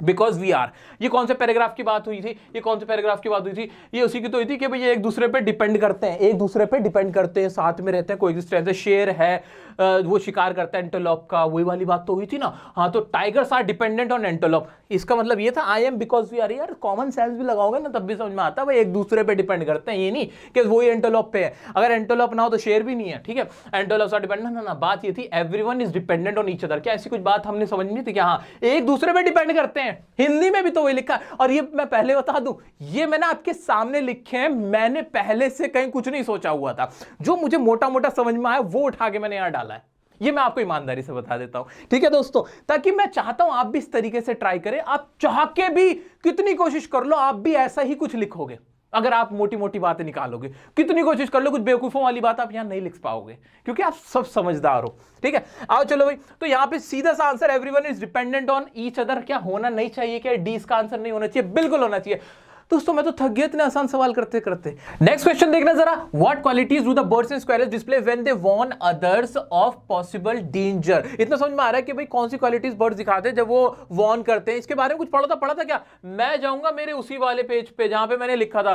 because we are. ये कौन से पैराग्राफ की बात हुई थी, ये कौन से पैराग्राफ की बात हुई थी, ये उसी की तो हुई थी कि भाई ये एक दूसरे पे डिपेंड करते हैं, एक दूसरे पे डिपेंड करते हैं, साथ में रहते हैं, कोएग्जिस्टेंस है। शेर है वो शिकार करता है एंटेलोप का, वही वाली बात तो हुई थी ना। हाँ, तो tigers are dependent on antelope, इसका मतलब ये था I am because we are. यार कॉमन सेंस भी लगाओगे ना तब भी समझ में आता है भाई, एक दूसरे पे डिपेंड करते हैं, ये नहीं कि वही एंटेलोप पे है। अगर एंटेलोप ना हो तो शेर भी नहीं है, ठीक है। एंटेलोप्स आर डिपेंडेंट, ना बात ये थी everyone is dependent on each other. क्या ऐसी कुछ बात हमने समझनी थी क्या? हाँ, एक दूसरे पे डिपेंड करते हैं, हिंदी में भी तो वही लिखा है। और ये मैं पहले बता दूं, ये मैंने आपके सामने लिखे हैं, मैंने पहले से कहीं कुछ नहीं सोचा हुआ था, जो मुझे मोटा मोटा समझ में आया वो उठा के मैंने यहां डाला है। ये मैं आपको ईमानदारी से बता देता हूं, ठीक है दोस्तों, ताकि मैं चाहता हूं आप भी इस तरीके से ट्राई करें। आप चाह के भी कितनी कोशिश कर लो, आप भी ऐसा ही कुछ लिखोगे। अगर आप मोटी मोटी बातें निकालोगे, कितनी कोशिश कर लो, कुछ बेवकूफों वाली बात आप यहां नहीं लिख पाओगे, क्योंकि आप सब समझदार हो, ठीक है। आओ चलो भाई, तो यहां पे सीधा सा answer everyone is dependent on each other क्या होना नहीं चाहिए, क्या डी का आंसर नहीं होना चाहिए? बिल्कुल होना चाहिए। दोस्तों मैं तो थक गया इतने आसान सवाल करते करते। नेक्स्ट क्वेश्चन देखना जरा, what qualities do the birds and squirrels display when they warn others of possible danger. इतना समझ में आ रहा है कि भाई कौन सी क्वालिटीज बर्ड्स दिखाते हैं जब वो वार्न करते हैं। इसके बारे में कुछ पढ़ा था क्या? मैं जाऊंगा मेरे उसी वाले पेज पे जहां पे मैंने लिखा था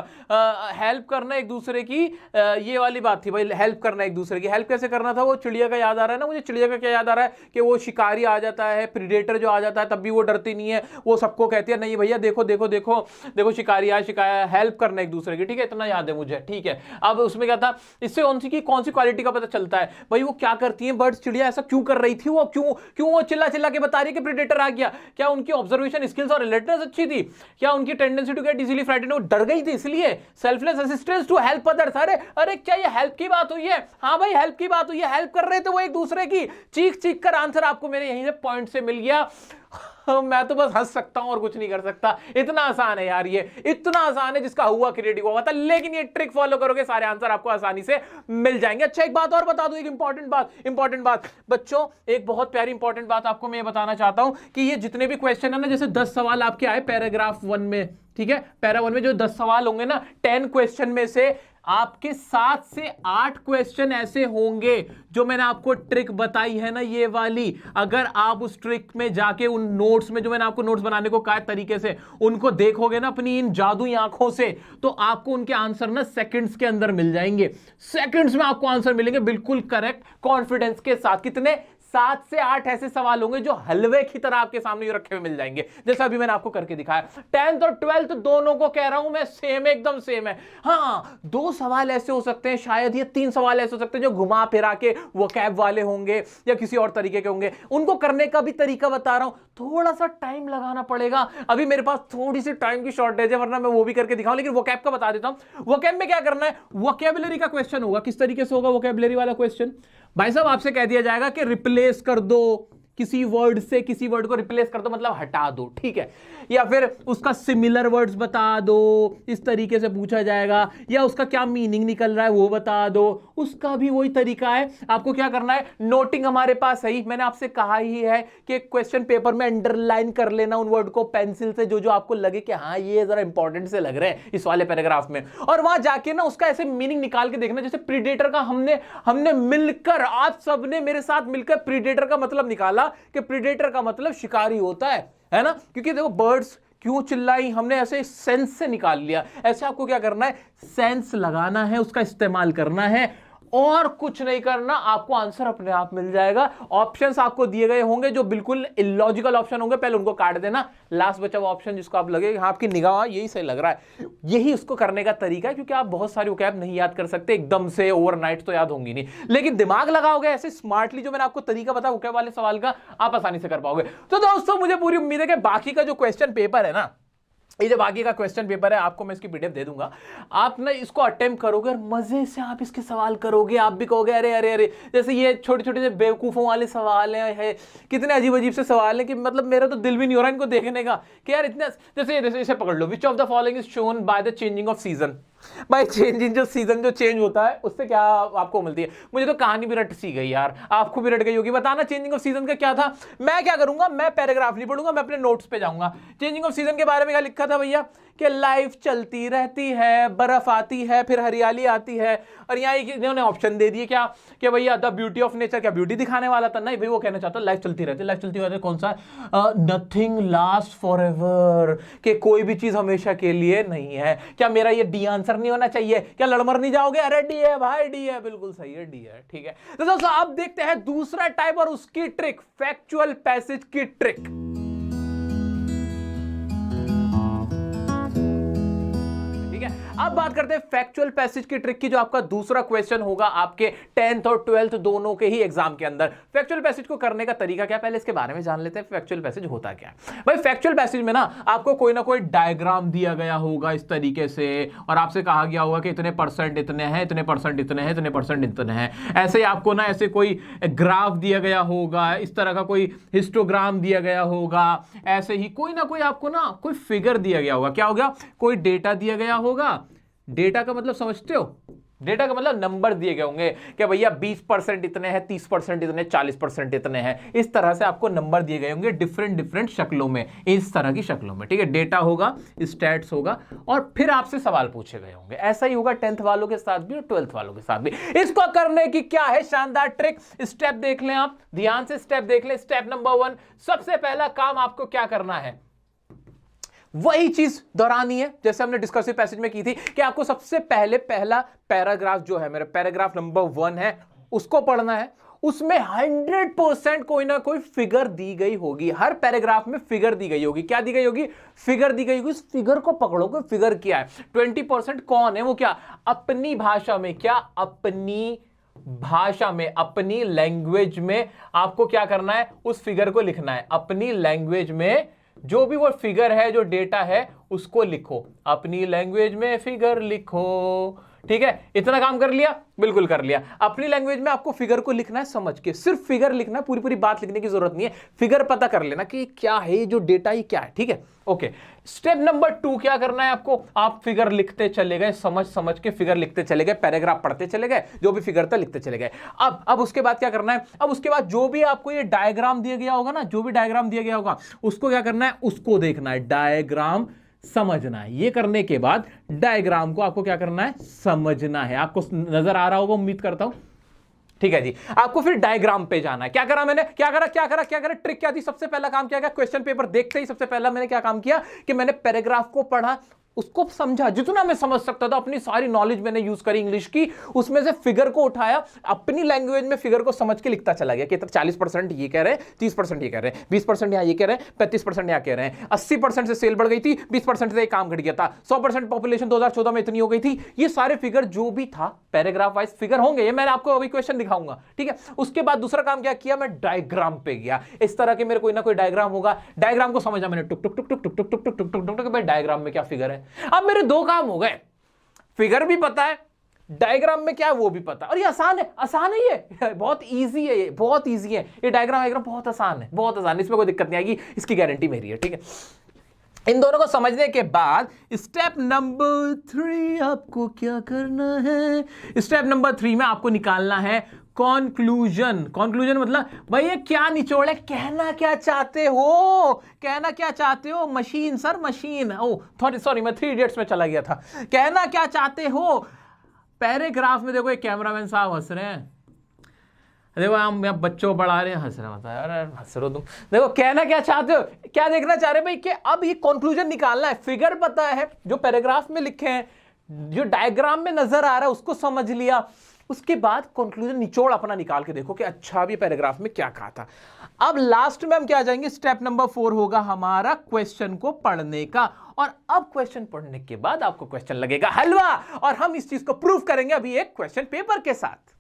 हेल्प करना एक दूसरे की, ये वाली बात थी भाई, हेल्प करना एक दूसरे की। हेल्प कैसे करना था? वो चिड़िया का याद आ रहा है ना मुझे। चिड़िया का क्या याद आ रहा है कि वो शिकारी आ जाता है, प्रीडेटर जो आ जाता है तब भी वो डरती नहीं है, वो सबको कहती है नहीं भैया देखो देखो देखो देखो शिकारी आया, शिकारी हेल्प करना एक दूसरे की, ठीक है इतना याद है मुझे, ठीक है। अब उसमें क्या था, इससे कौन सी क्वालिटी का पता चलता है भाई वो क्या करती है बर्ड्स, चिड़िया ऐसा क्यों कर रही थी, वो क्यों वो चिल्ला चिल्ला के बता रही है कि प्रेडेटर आ गया। क्या उनकी ऑब्जर्वेशन स्किल्स और अलर्टनेस अच्छी थी? क्या उनकी tendency to get easily frightened, वो डर गई थी इसलिए? Selfless assistance to help others, अरे क्या ये हेल्प की बात हुई है? हाँ भाई हेल्प की बात हुई है, हेल्प कर रहे थे वो एक दूसरे की, चीख चीख कर। आंसर आपको मेरे यहीं से पॉइंट से मिल गया। मैं तो बस हंस सकता हूं और कुछ नहीं कर सकता। इतना आसान है यार, ये इतना आसान है जिसका हुआ क्रिएटिव हुआ था। लेकिन ये ट्रिक फॉलो करोगे सारे आंसर आपको आसानी से मिल जाएंगे। अच्छा एक बात और बता दूं, एक इंपॉर्टेंट बात बच्चों, एक बहुत प्यारी इंपॉर्टेंट बात आपको मैं बताना चाहता हूं कि ये जितने भी क्वेश्चन है ना, जैसे 10 सवाल आपके आए पैराग्राफ 1 में, ठीक है, पैरा 1 में जो 10 सवाल होंगे ना, 10 क्वेश्चन में से आपके 7 से 8 क्वेश्चन ऐसे होंगे जो मैंने आपको ट्रिक बताई है ना ये वाली, अगर आप उस ट्रिक में जाके उन नोट्स में जो मैंने आपको नोट्स बनाने को कहा तरीके से उनको देखोगे ना अपनी इन जादुई आंखों से, तो आपको उनके आंसर ना सेकंड्स के अंदर मिल जाएंगे। सेकंड्स में आपको आंसर मिलेंगे बिल्कुल करेक्ट कॉन्फिडेंस के साथ। कितने? 7 से 8 ऐसे सवाल होंगे जो हलवे की तरह आपके सामने रखे हुए मिल जाएंगे, जैसा अभी मैंने आपको करके दिखाया। 10th और 12th दोनों को कह रहा हूं मैं, सेम एकदम सेम है। हाँ 2 सवाल ऐसे हो सकते हैं, शायद ये 3 सवाल ऐसे हो सकते हैं जो घुमा फिरा के वोकैब वाले होंगे या किसी और तरीके के होंगे। उनको करने का भी तरीका बता रहा हूं, थोड़ा सा टाइम लगाना पड़ेगा। अभी मेरे पास थोड़ी सी टाइम की शॉर्टेज है, वरना मैं वो भी करके दिखाऊं, लेकिन वोकैब का बता देता हूं। वोकैब में क्या करना है, वोकैबुलरी का क्वेश्चन होगा। किस तरीके से होगा वोकैबुलरी वाला क्वेश्चन? भाई साहब आपसे कह दिया जाएगा कि रिप्लेस कर दो किसी वर्ड से, किसी वर्ड को रिप्लेस कर दो मतलब हटा दो, ठीक है, या फिर उसका सिमिलर वर्ड्स बता दो, इस तरीके से पूछा जाएगा, या उसका क्या मीनिंग निकल रहा है वो बता दो। उसका भी वही तरीका है। आपको क्या करना है, नोटिंग हमारे पास है ही, मैंने आपसे कहा ही है कि क्वेश्चन पेपर में अंडरलाइन कर लेना उन वर्ड को पेंसिल से, जो आपको लगे कि हाँ ये जरा इंपॉर्टेंट से लग रहे हैं इस वाले पैराग्राफ में, और वहां जाके ना उसका ऐसे मीनिंग निकाल के देखना। जैसे प्रीडेटर का हमने मिलकर, आप सबने मेरे साथ मिलकर प्रीडेटर का मतलब निकाला कि प्रीडेटर का मतलब शिकारी होता है ना, क्योंकि देखो बर्ड्स क्यों चिल्लाई, हमने ऐसे सेंस से निकाल लिया। ऐसे आपको क्या करना है, सेंस लगाना है, उसका इस्तेमाल करना है और कुछ नहीं करना, आपको आंसर अपने आप मिल जाएगा। ऑप्शंस आपको दिए गए होंगे जो बिल्कुल इलॉजिकल ऑप्शन होंगे, पहले उनको काट देना, लास्ट बचा हुआ ऑप्शन जिसको आप लगे हाँ आपकी निगाह यही सही लग रहा है, यही उसको करने का तरीका है। क्योंकि आप बहुत सारी वोकैब नहीं याद कर सकते एकदम से, ओवरनाइट तो याद होंगी नहीं, लेकिन दिमाग लगाओगे ऐसे स्मार्टली, जो मैंने आपको तरीका बताया वोकैब वाले सवाल का, आप आसानी से कर पाओगे। तो दोस्तों मुझे पूरी उम्मीद है कि बाकी का जो क्वेश्चन पेपर है ना, ये जो बाकी का क्वेश्चन पेपर है, आपको मैं इसकी पीडीएफ दे दूंगा, आप ना इसको अटेम्प्ट करोगे और मजे से आप इसके सवाल करोगे। आप भी कहोगे अरे अरे अरे, जैसे ये छोटे छोटे से बेवकूफों वाले सवाल हैं, कितने अजीब अजीब से सवाल हैं कि मतलब मेरा तो दिल भी नहीं हो रहा इनको देखने का कि यार इतने, जैसे इसे पकड़ लो, which of the following is shown by the changing of season. भाई चेंजिंग जो सीजन जो चेंज होता है उससे क्या आपको मिलती है? मुझे तो कहानी भी रट सी गई यार, आपको भी रट गई होगी। बताना चेंजिंग ऑफ सीजन का क्या था। मैं क्या करूंगा, मैं पैराग्राफ नहीं पढ़ूंगा, मैं अपने नोट्स पे जाऊंगा। चेंजिंग ऑफ सीजन के बारे में क्या लिखा था भैया कि लाइफ चलती रहती है, बर्फ आती है, फिर हरियाली आती है, और यहाँ इन्होंने ऑप्शन दे दिए क्या कि भैया द ब्यूटी ऑफ नेचर, क्या ब्यूटी दिखाने वाला था? नहीं भाई, वो कहना चाहता लाइफ चलती रहती है। लाइफ चलती रहती है कौन सा? नथिंग लास्ट फॉर एवर, कि कोई भी चीज हमेशा के लिए नहीं है। क्या मेरा ये डी आंसर नहीं होना चाहिए? क्या लड़मर नहीं जाओगे? अरे डी है भाई, डी है, बिल्कुल सही है, डी है, ठीक है। तो दोस्तों अब देखते हैं दूसरा टाइप और उसकी ट्रिक, फैक्चुअल पैसेज की ट्रिक। अब बात करते हैं फैक्चुअल पैसेज की ट्रिक की, जो आपका दूसरा क्वेश्चन होगा आपके 10th और 12th दोनों के ही एग्जाम के अंदर। फैक्चुअल पैसेज को करने का तरीका क्या, पहले इसके बारे में जान लेते हैं। फैक्चुअल पैसेज होता क्या है भाई? फैक्चुअल पैसेज में ना आपको कोई ना कोई डायग्राम दिया गया होगा इस तरीके से, और आपसे कहा गया होगा कि इतने परसेंट इतने हैं, इतने परसेंट इतने हैं, इतने परसेंट इतने हैं। ऐसे ही आपको ना ऐसे कोई ग्राफ दिया गया होगा, इस तरह का कोई हिस्टोग्राम दिया गया होगा, ऐसे ही कोई ना कोई आपको ना कोई फिगर दिया गया होगा। क्या होगा? कोई डेटा दिया गया होगा। डेटा का मतलब समझते हो? डेटा का मतलब नंबर दिए गए होंगे कि भैया 20% इतने हैं, 30% इतने, 40% इतने हैं। इस तरह से आपको नंबर दिए गए होंगे डिफरेंट डिफरेंट शक्लों में, इस तरह की शक्लों में, ठीक है। डेटा होगा, स्टैट्स होगा, और फिर आपसे सवाल पूछे गए होंगे। ऐसा ही होगा 10th वालों के साथ भी और 12th वालों के साथ भी। इसको करने की क्या है शानदार ट्रिक, स्टेप देख लें आप ध्यान से, स्टेप देख लें। स्टेप नंबर 1, सबसे पहला काम आपको क्या करना है, वही चीज दोहरानी है जैसे हमने डिस्कसिव पैसेज में की थी कि आपको सबसे पहले पहला पैराग्राफ जो है, मेरा पैराग्राफ नंबर 1 है, उसको पढ़ना है। उसमें 100% कोई ना कोई फिगर दी गई होगी, हर पैराग्राफ में फिगर दी गई होगी। क्या दी गई होगी, फिगर दी गई होगी। उस फिगर को पकड़ोगे, फिगर क्या है। 20% कौन है, वो क्या, अपनी भाषा में, क्या, अपनी भाषा में, अपनी लैंग्वेज में आपको क्या करना है, उस फिगर को लिखना है। अपनी लैंग्वेज में जो भी वो फिगर है, जो डेटा है, उसको लिखो, अपनी लैंग्वेज में फिगर लिखो, ठीक है। इतना काम कर लिया, बिल्कुल कर लिया। अपनी लैंग्वेज में आपको फिगर को लिखना है समझ के, सिर्फ फिगर लिखना है, पूरी पूरी बात लिखने की जरूरत नहीं है। फिगर पता कर लेना कि क्या है जो डेटा, ये क्या है, ठीक है, ओके। स्टेप नंबर 2 क्या करना है आपको, आप फिगर लिखते चले गए, समझ समझ के फिगर लिखते चले गए, पैराग्राफ पढ़ते चले गए, जो भी फिगर था लिखते चले गए। अब उसके बाद क्या करना है, अब उसके बाद जो भी आपको ये डायग्राम दिया गया होगा ना, जो भी डायग्राम दिया गया होगा, उसको क्या करना है, उसको देखना है, डायग्राम समझना है। ये करने के बाद डायग्राम को आपको क्या करना है, समझना है। आपको नजर आ रहा होगा, उम्मीद करता हूं, ठीक है जी। आपको फिर डायग्राम पे जाना है। क्या करा मैंने, क्या करा, ट्रिक क्या थी, सबसे पहला काम क्या किया, क्वेश्चन पेपर देखते ही सबसे पहला मैंने क्या काम किया कि मैंने पैराग्राफ को पढ़ा, उसको समझा, जितना मैं समझ सकता था, अपनी सारी नॉलेज मैंने यूज करी इंग्लिश की, उसमें से फिगर को उठाया, अपनी लैंग्वेज में फिगर को समझ के लिखता चला गया कि 40% ये कह रहे हैं, 30% ये कह रहे हैं, 20% यहां ये कह रहे हैं, 35% यहां कह रहे हैं, 80% से सेल बढ़ गई थी, 20% से काम घट गया था, 100% पॉपुलेशन 2014 में इतनी हो गई थी। ये सारे फिगर जो भी था, पैराग्राफ वाइज फिगर होंगे, ये मैंने आपको अभी क्वेश्चन दिखाऊंगा, ठीक है। उसके बाद दूसरा काम क्या किया, मैं डायग्राम पे गया। इस तरह के मेरे कोई ना कोई डायग्राम होगा, डायग्राम को समझा मैंने, टुक टुक टुक टुक टुक टुक टुक टुक टुक टुक, भाई डायग्राम में क्या फिगर है। अब मेरे 2 काम हो गए, फिगर भी पता है, डायग्राम में क्या है वो भी पता है। और ये आसान है, ये बहुत इजी है, ये बहुत इजी है, ये डायग्राम बहुत आसान है, बहुत आसान है, इसमें कोई दिक्कत नहीं आएगी, इसकी गारंटी मेरी है, ठीक है। इन दोनों को समझने के बाद स्टेप नंबर 3 आपको क्या करना है, स्टेप नंबर 3 में आपको निकालना है कंक्लूजन। कंक्लूजन मतलब भाई ये क्या निचोड़ है, कहना क्या चाहते हो, मशीन सर, मशीन, सॉरी मैं 3 इडियट्स में चला गया था। कहना क्या चाहते हो, पैराग्राफ में देखो, एक कैमरामैन साहब हंस रहे हैं, देखो हम बच्चों को पढ़ा रहे हैं, हंस रहे हैं, बताया अरे हंस रहे हो तुम। देखो कहना क्या चाहते हो, क्या देखना चाह रहे भाई कि अब ये कंक्लूजन निकालना है। फिगर पता है जो पैराग्राफ में लिखे हैं, जो डायग्राम में नजर आ रहा है उसको समझ लिया, उसके बाद कंक्लूजन निचोड़ अपना निकाल के देखो कि अच्छा भी पैराग्राफ में क्या कहा था। अब लास्ट में हम क्या जाएंगे, स्टेप नंबर 4 होगा हमारा क्वेश्चन को पढ़ने का। और अब क्वेश्चन पढ़ने के बाद आपको क्वेश्चन लगेगा हलवा, और हम इस चीज को प्रूव करेंगे अभी एक क्वेश्चन पेपर के साथ।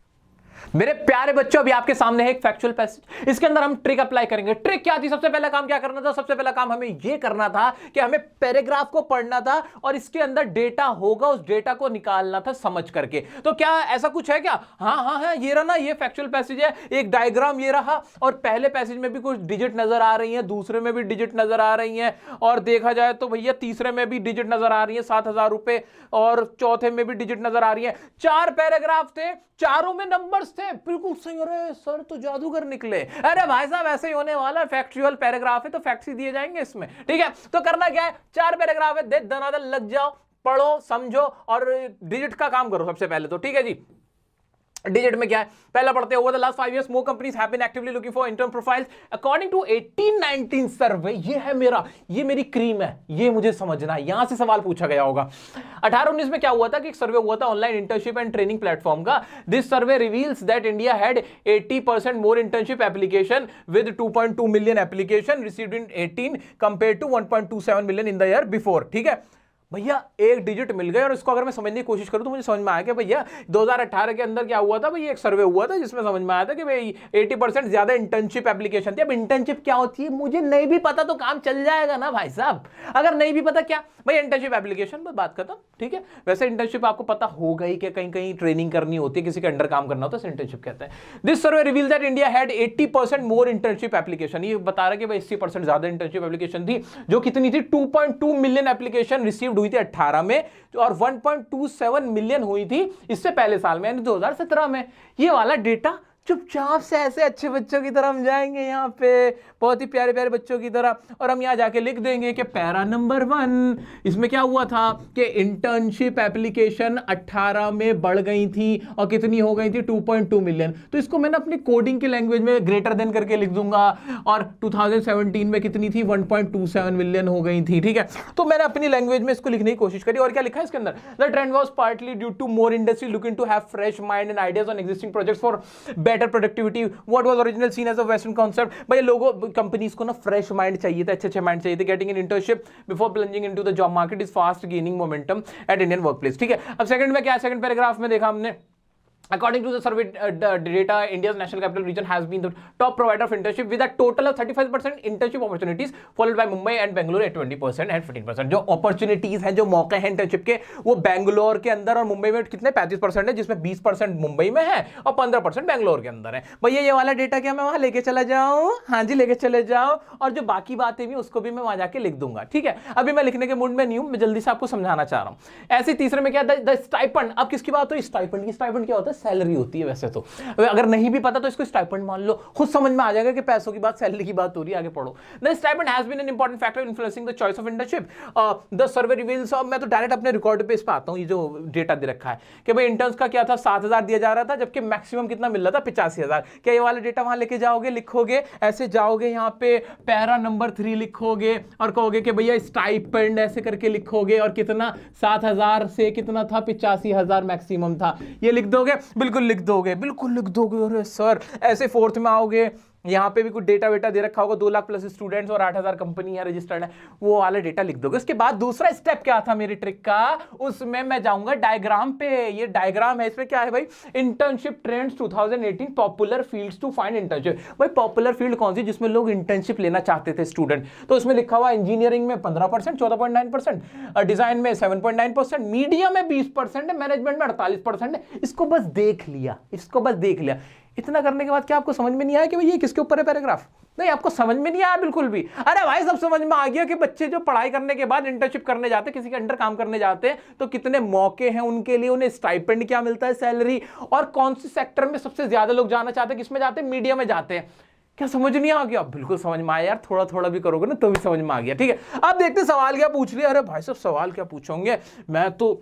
मेरे प्यारे बच्चों, अभी आपके सामने है एक फैक्चुअल पैसेज, इसके अंदर हम ट्रिक अप्लाई करेंगे। ट्रिक क्या थी, सबसे पहला काम क्या करना था, सबसे पहला काम हमें यह करना था कि हमें पैराग्राफ को पढ़ना था और इसके अंदर डेटा होगा, उस डेटा को निकालना था समझ करके। तो क्या ऐसा कुछ है क्या, हाँ ये रहा ना, ये फैक्चुअल पैसेज है, एक डायग्राम ये रहा, और पहले पैसेज में भी कुछ डिजिट नजर आ रही है, दूसरे में भी डिजिट नजर आ रही है, और देखा जाए तो भैया तीसरे में भी डिजिट नजर आ रही है 7,000 रुपए, और चौथे में भी डिजिट नजर आ रही है। 4 पैराग्राफ थे, चारों में नंबर्स थे, बिल्कुल सही। अरे सर तो जादूगर निकले। अरे भाई साहब ऐसे ही होने वाला है, फैक्चुअल पैराग्राफ है तो फैक्ट्स ही दिए जाएंगे इसमें, ठीक है। तो करना क्या है, 4 पैराग्राफ है, दे दनादन लग जाओ, पढ़ो समझो और डिजिट का काम करो सबसे पहले तो, ठीक है जी। डिजिट में क्या है, पहला पढ़ते हैं, over the last 5 years more companies have been actively looking for intern profiles according to 18-19 survey. ये है मेरा, ये मेरी क्रीम है, ये मुझे समझना है, यहां से सवाल पूछा गया होगा। 18-19 में क्या हुआ था कि एक सर्वे हुआ था online internship and training platform का। This survey reveals that India had 80% more internship application with 2.2 million application received in 18 compared to 1.27 million in the year before, ठीक है भैया। एक डिजिट मिल गए, और इसको अगर मैं समझने की कोशिश करूं तो मुझे समझ में आया कि भैया 2018 के अंदर क्या हुआ था, भाई एक सर्वे हुआ था जिसमें समझ में आया था कि भाई 80% ज्यादा इंटर्नशिप एप्लीकेशन थी। अब इंटर्नशिप क्या होती है मुझे नहीं भी पता तो काम चल जाएगा ना भाई साहब, अगर नहीं भी पता क्या भाई इंटर्नशिप एप्लीकेशन पर बात करता, ठीक है। वैसे इंटर्नशिप आपको पता होगा ही कि कहीं कहीं ट्रेनिंग करनी होती है, किसी के अंडर काम करना होता है, इंटर्नशिप कहते हैं। This survey reveal that India had 80% more internship application. ये बता रहा है कि भाई 80% ज्यादा इंटर्नशिप एप्लीकेशन थी, जो कितनी थी 2.2 मिलियन एप्लीकेशन रिसीव्ड अलाउड हुई थी 18 में और 1.27 मिलियन हुई थी इससे पहले साल में यानी 2017 में। ये वाला डेटा चुपचाप से ऐसे अच्छे बच्चों की तरह हम जाएंगे यहाँ पे, बहुत ही प्यारे प्यारे बच्चों की तरह, और हम यहाँ जाके लिख देंगे कि पैरा नंबर 1 इसमें क्या हुआ था कि इंटर्नशिप एप्लीकेशन 18 में बढ़ गई थी और कितनी हो गई थी 2.2 मिलियन। तो इसको मैंने अपनी कोडिंग की लैंग्वेज में ग्रेटर देन करके लिख दूंगा, और 2017 में कितनी थी 1.27 मिलियन हो गई थी। ठीक है, तो मैंने अपनी लैंग्वेज में इसको लिखने की कोशिश करी। और क्या लिखा है इसके अंदर, the trend was partly due to more industry looking to have fresh mind and ideas on existing projects for better productivity, what was originally seen as a western concept। भाई लोगों कंपनीज को ना फ्रेश माइंड चाहिए था, अच्छे mind चाहिए थे। Getting in internship before plunging into the job market is fast gaining momentum at Indian workplace. ठीक है, अब सेकंड में क्या है, सेकंड पैराग्राफ में देखा हमने, according to the survey data, India's national capital region has been the top provider of internship with a total of 35% internship opportunities, followed by Mumbai and Bangalore at 20% and 15%। जो opportunities हैं, जो मौके हैं internship के, वो बैंगलोर के अंदर और मुंबई में कितने 35% है, जिसमें 20% मुंबई में है और 15% बैंगलोर के अंदर है। भैया ये वाला डेटा क्या मैं वहां लेके चला जाऊं? हाँ जी लेके चले जाओ, और जो बाकी बातें भी उसको भी मैं वहां जाके लिख दूंगा। ठीक है, अभी मैं लिखने के मूड में नहीं हूं, मैं जल्दी से आपको समझाना चाह रहा हूं। ऐसे तीसरे में क्या, द स्टाइपेंड। अब किसकी बात हो, स्टाइपेंड की। स्टाइपेंड क्या होता है, सैलरी होती है वैसे तो, अगर नहीं भी पता तो इसको स्टाइपेंड मान लो, खुद समझ में आ जाएगा कि पैसों की बात, सैलरी की बात हो रही है। आगे पढ़ो। The stipend has been an important factor influencing the choice of internship. The survey reveals, मैं तो डायरेक्ट अपने रिकॉर्ड पे इस पे आता हूं, ये जो डेटा दे रखा है कि भाई इंटर्न्स का क्या था 7,000 दिया जा रहा था, जबकि मैक्सिमम कितना मिल रहा था 85,000। क्या ये वाला डेटा वहां लेके जाओगे, लिखोगे, ऐसे जाओगे यहाँ पे पैरा नंबर 3 लिखोगे और कहोगे कि भैया स्टाइपेंड ऐसे करके लिखोगे, और कितना 7,000 से कितना था 85,000 मैक्सिमम था, ये लिख दोगे, बिल्कुल लिख दोगे, बिल्कुल लिख दोगे। अरे सर ऐसे फोर्थ में आओगे, यहाँ पे भी कुछ डेटा वेटा दे रखा होगा, 2 लाख प्लस स्टूडेंट्स और 8,000 कंपनी है रजिस्टर्ड है, वो वाला डेटा लिख दोगे। उसके बाद दूसरा स्टेप क्या था मेरी ट्रिक का, उसमें मैं जाऊंगा डायग्राम पे। ये डायग्राम है, इसमें क्या है भाई, internship trends 2018 popular fields to find internship. भाई पॉपुलर फील्ड कौन सी जिसमें लोग इंटर्नशिप लेना चाहते थे स्टूडेंट, तो उसमें लिखा हुआ इंजीनियरिंग में 15%, 14.9%, डिजाइन में 7.9%, मीडिया में 20% है, मैनेजमेंट में 48% है। इसको बस देख लिया, इसको बस देख लिया। इतना करने के बाद क्या आपको समझ में नहीं आया कि भाई ये किसके ऊपर है पैराग्राफ? नहीं, आपको समझ में नहीं आया बिल्कुल भी। अरे भाई सब समझ में आ गया कि बच्चे जो पढ़ाई करने के बाद इंटर्नशिप करने जाते हैं, किसी के अंडर काम करने जाते हैं, तो कितने मौके हैं उनके लिए, उन्हें स्टाइपेंड क्या मिलता है, सैलरी, और कौन सी सेक्टर में सबसे ज्यादा लोग जाना चाहते हैं, किसमें जाते हैं, मीडिया में जाते हैं। क्या समझ नहीं आ गया? बिल्कुल समझ में आया यार, थोड़ा थोड़ा भी करोगे ना तो भी समझ में आ गया। ठीक है, अब देखते सवाल क्या पूछ लिया। अरे भाई साहब सवाल क्या पूछोगे, मैं तो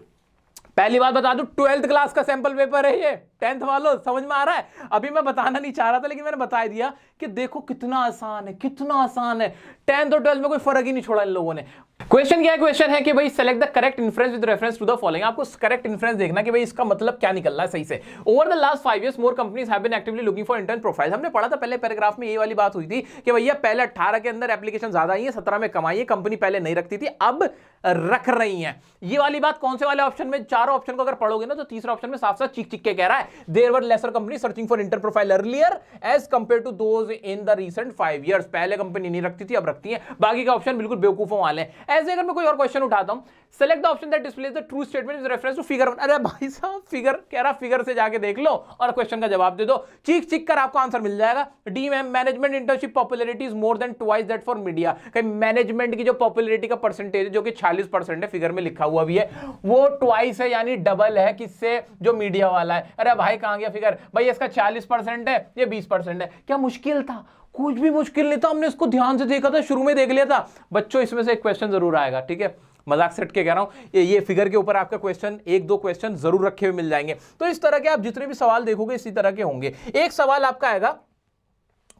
पहली बात बता दूं 12th क्लास का सैंपल पेपर है ये, 10th वालों समझ में आ रहा है? अभी मैं बताना नहीं चाह रहा था लेकिन मैंने बता दिया कि देखो कितना आसान है, कितना आसान है। 10th और 12th में कोई फर्क ही नहीं छोड़ा इन लोगों ने। क्वेश्चन क्या है, क्वेश्चन है कि भाई select the correct inference with reference to the following. आपको करेक्ट इन्फ्रेंस देखना कि भाई इसका मतलब क्या निकल रहा है सही से। Over the last 5 years more companies have been actively looking for intern profile. हमने पढ़ा था पहले पैराग्राफ में, ये वाली बात हुई थी कि भैया पहले 18 के अंदर एप्लीकेशन ज्यादा आई है, 17 में कम आई है, कंपनी पहले नहीं रखती थी अब रख रही है। ये वाली बात कौन से वाले ऑप्शन में, चारों ऑप्शन को अगर पढ़ोगे ना तो तीसरा ऑप्शन में साफ साफ चिक चिक के कह रहा है, there were lesser company searching for intern profile earlier as compared to those in the recent 5 years। पहले कंपनी नहीं रखती थी अब रखती है, बाकी का ऑप्शन बिल्कुल बेवकूफों वाले हैं। ऐसे अगर मैं कोई और क्वेश्चन उठाता हूं, select the option that displays the true statement with reference to figure 1। अरे भाई साहब फिगर कह रहा, फिगर से जाके देख लो और क्वेश्चन का जवाब दे दो, चीख चीख कर आपको आंसर मिल जाएगा। D management internship popularity is more than twice that for media. Management की जो पॉपुलैरिटी का परसेंटेज है जो कि 46% है, फिगर में लिखा हुआ भी है, वो ट्वाइस है यानी डबल है किससे, जो मीडिया वाला है। अरे भाई कहां गया फिगर, भाई इसका 40% है, ये 20% है। क्या मुश्किल था? कुछ भी मुश्किल नहीं था, हमने इसको ध्यान से देखा था, शुरू में देख लिया था। बच्चों इसमें से एक क्वेश्चन जरूर आएगा, ठीक है, मजाक सेट के कह रहा हूं, ये फिगर के ऊपर आपका क्वेश्चन 1-2 क्वेश्चन जरूर रखे हुए मिल जाएंगे। तो इस तरह के आप जितने भी सवाल देखोगे इसी तरह के होंगे। एक सवाल आपका आएगा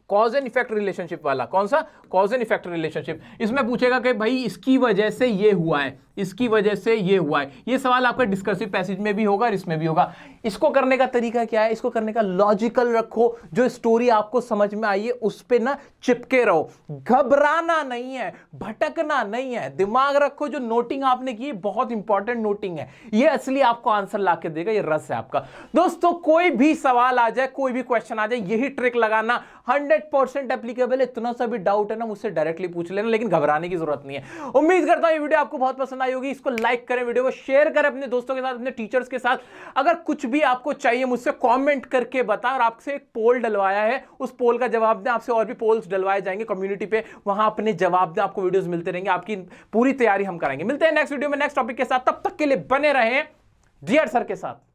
कॉज एंड इफेक्ट रिलेशनशिप वाला। कौन सा? Cause and effect relationship. इसमें पूछेगा कि भाई इसकी वजह से ये हुआ है, इसकी वजह से ये हुआ है। ये सवाल आपका डिस्कसिव पैसेज में भी होगा और इसमें भी होगा। इसको करने का तरीका क्या है, इसको करने का लॉजिकल रखो, जो स्टोरी आपको समझ में आई है उस पे ना चिपके रहो, घबराना नहीं है, भटकना नहीं है, दिमाग रखो। जो नोटिंग आपने की बहुत इंपॉर्टेंट नोटिंग है, ये असली आपको आंसर ला के देगा, ये रस है आपका। दोस्तों कोई भी सवाल आ जाए, कोई भी क्वेश्चन आ जाए, यही ट्रिक लगाना 100% एप्लीकेबल है। इतना सा भी डाउट है ना मुझसे डायरेक्टली पूछ लेना, लेकिन घबराने की जरूरत नहीं है। उम्मीद करता हूं ये वीडियो आपको बहुत पसंद आई आई होगी इसको लाइक करें, वीडियो को शेयर करें अपने दोस्तों के साथ, अपने टीचर्स के साथ। अगर कुछ भी आपको चाहिए मुझसे कमेंट करके बताएं, और आपसे एक पोल डलवाया है उस पोल का जवाब दें। आपसे और भी पोल्स डलवाए जाएंगे कम्युनिटी पे, वहां अपने जवाब दें, आपको वीडियोस मिलते रहेंगे, आपकी पूरी तैयारी हम कराएंगे। मिलते हैं नेक्स्ट वीडियो में नेक्स्ट टॉपिक के साथ, तब तक के लिए बने रहें डियर सर के साथ।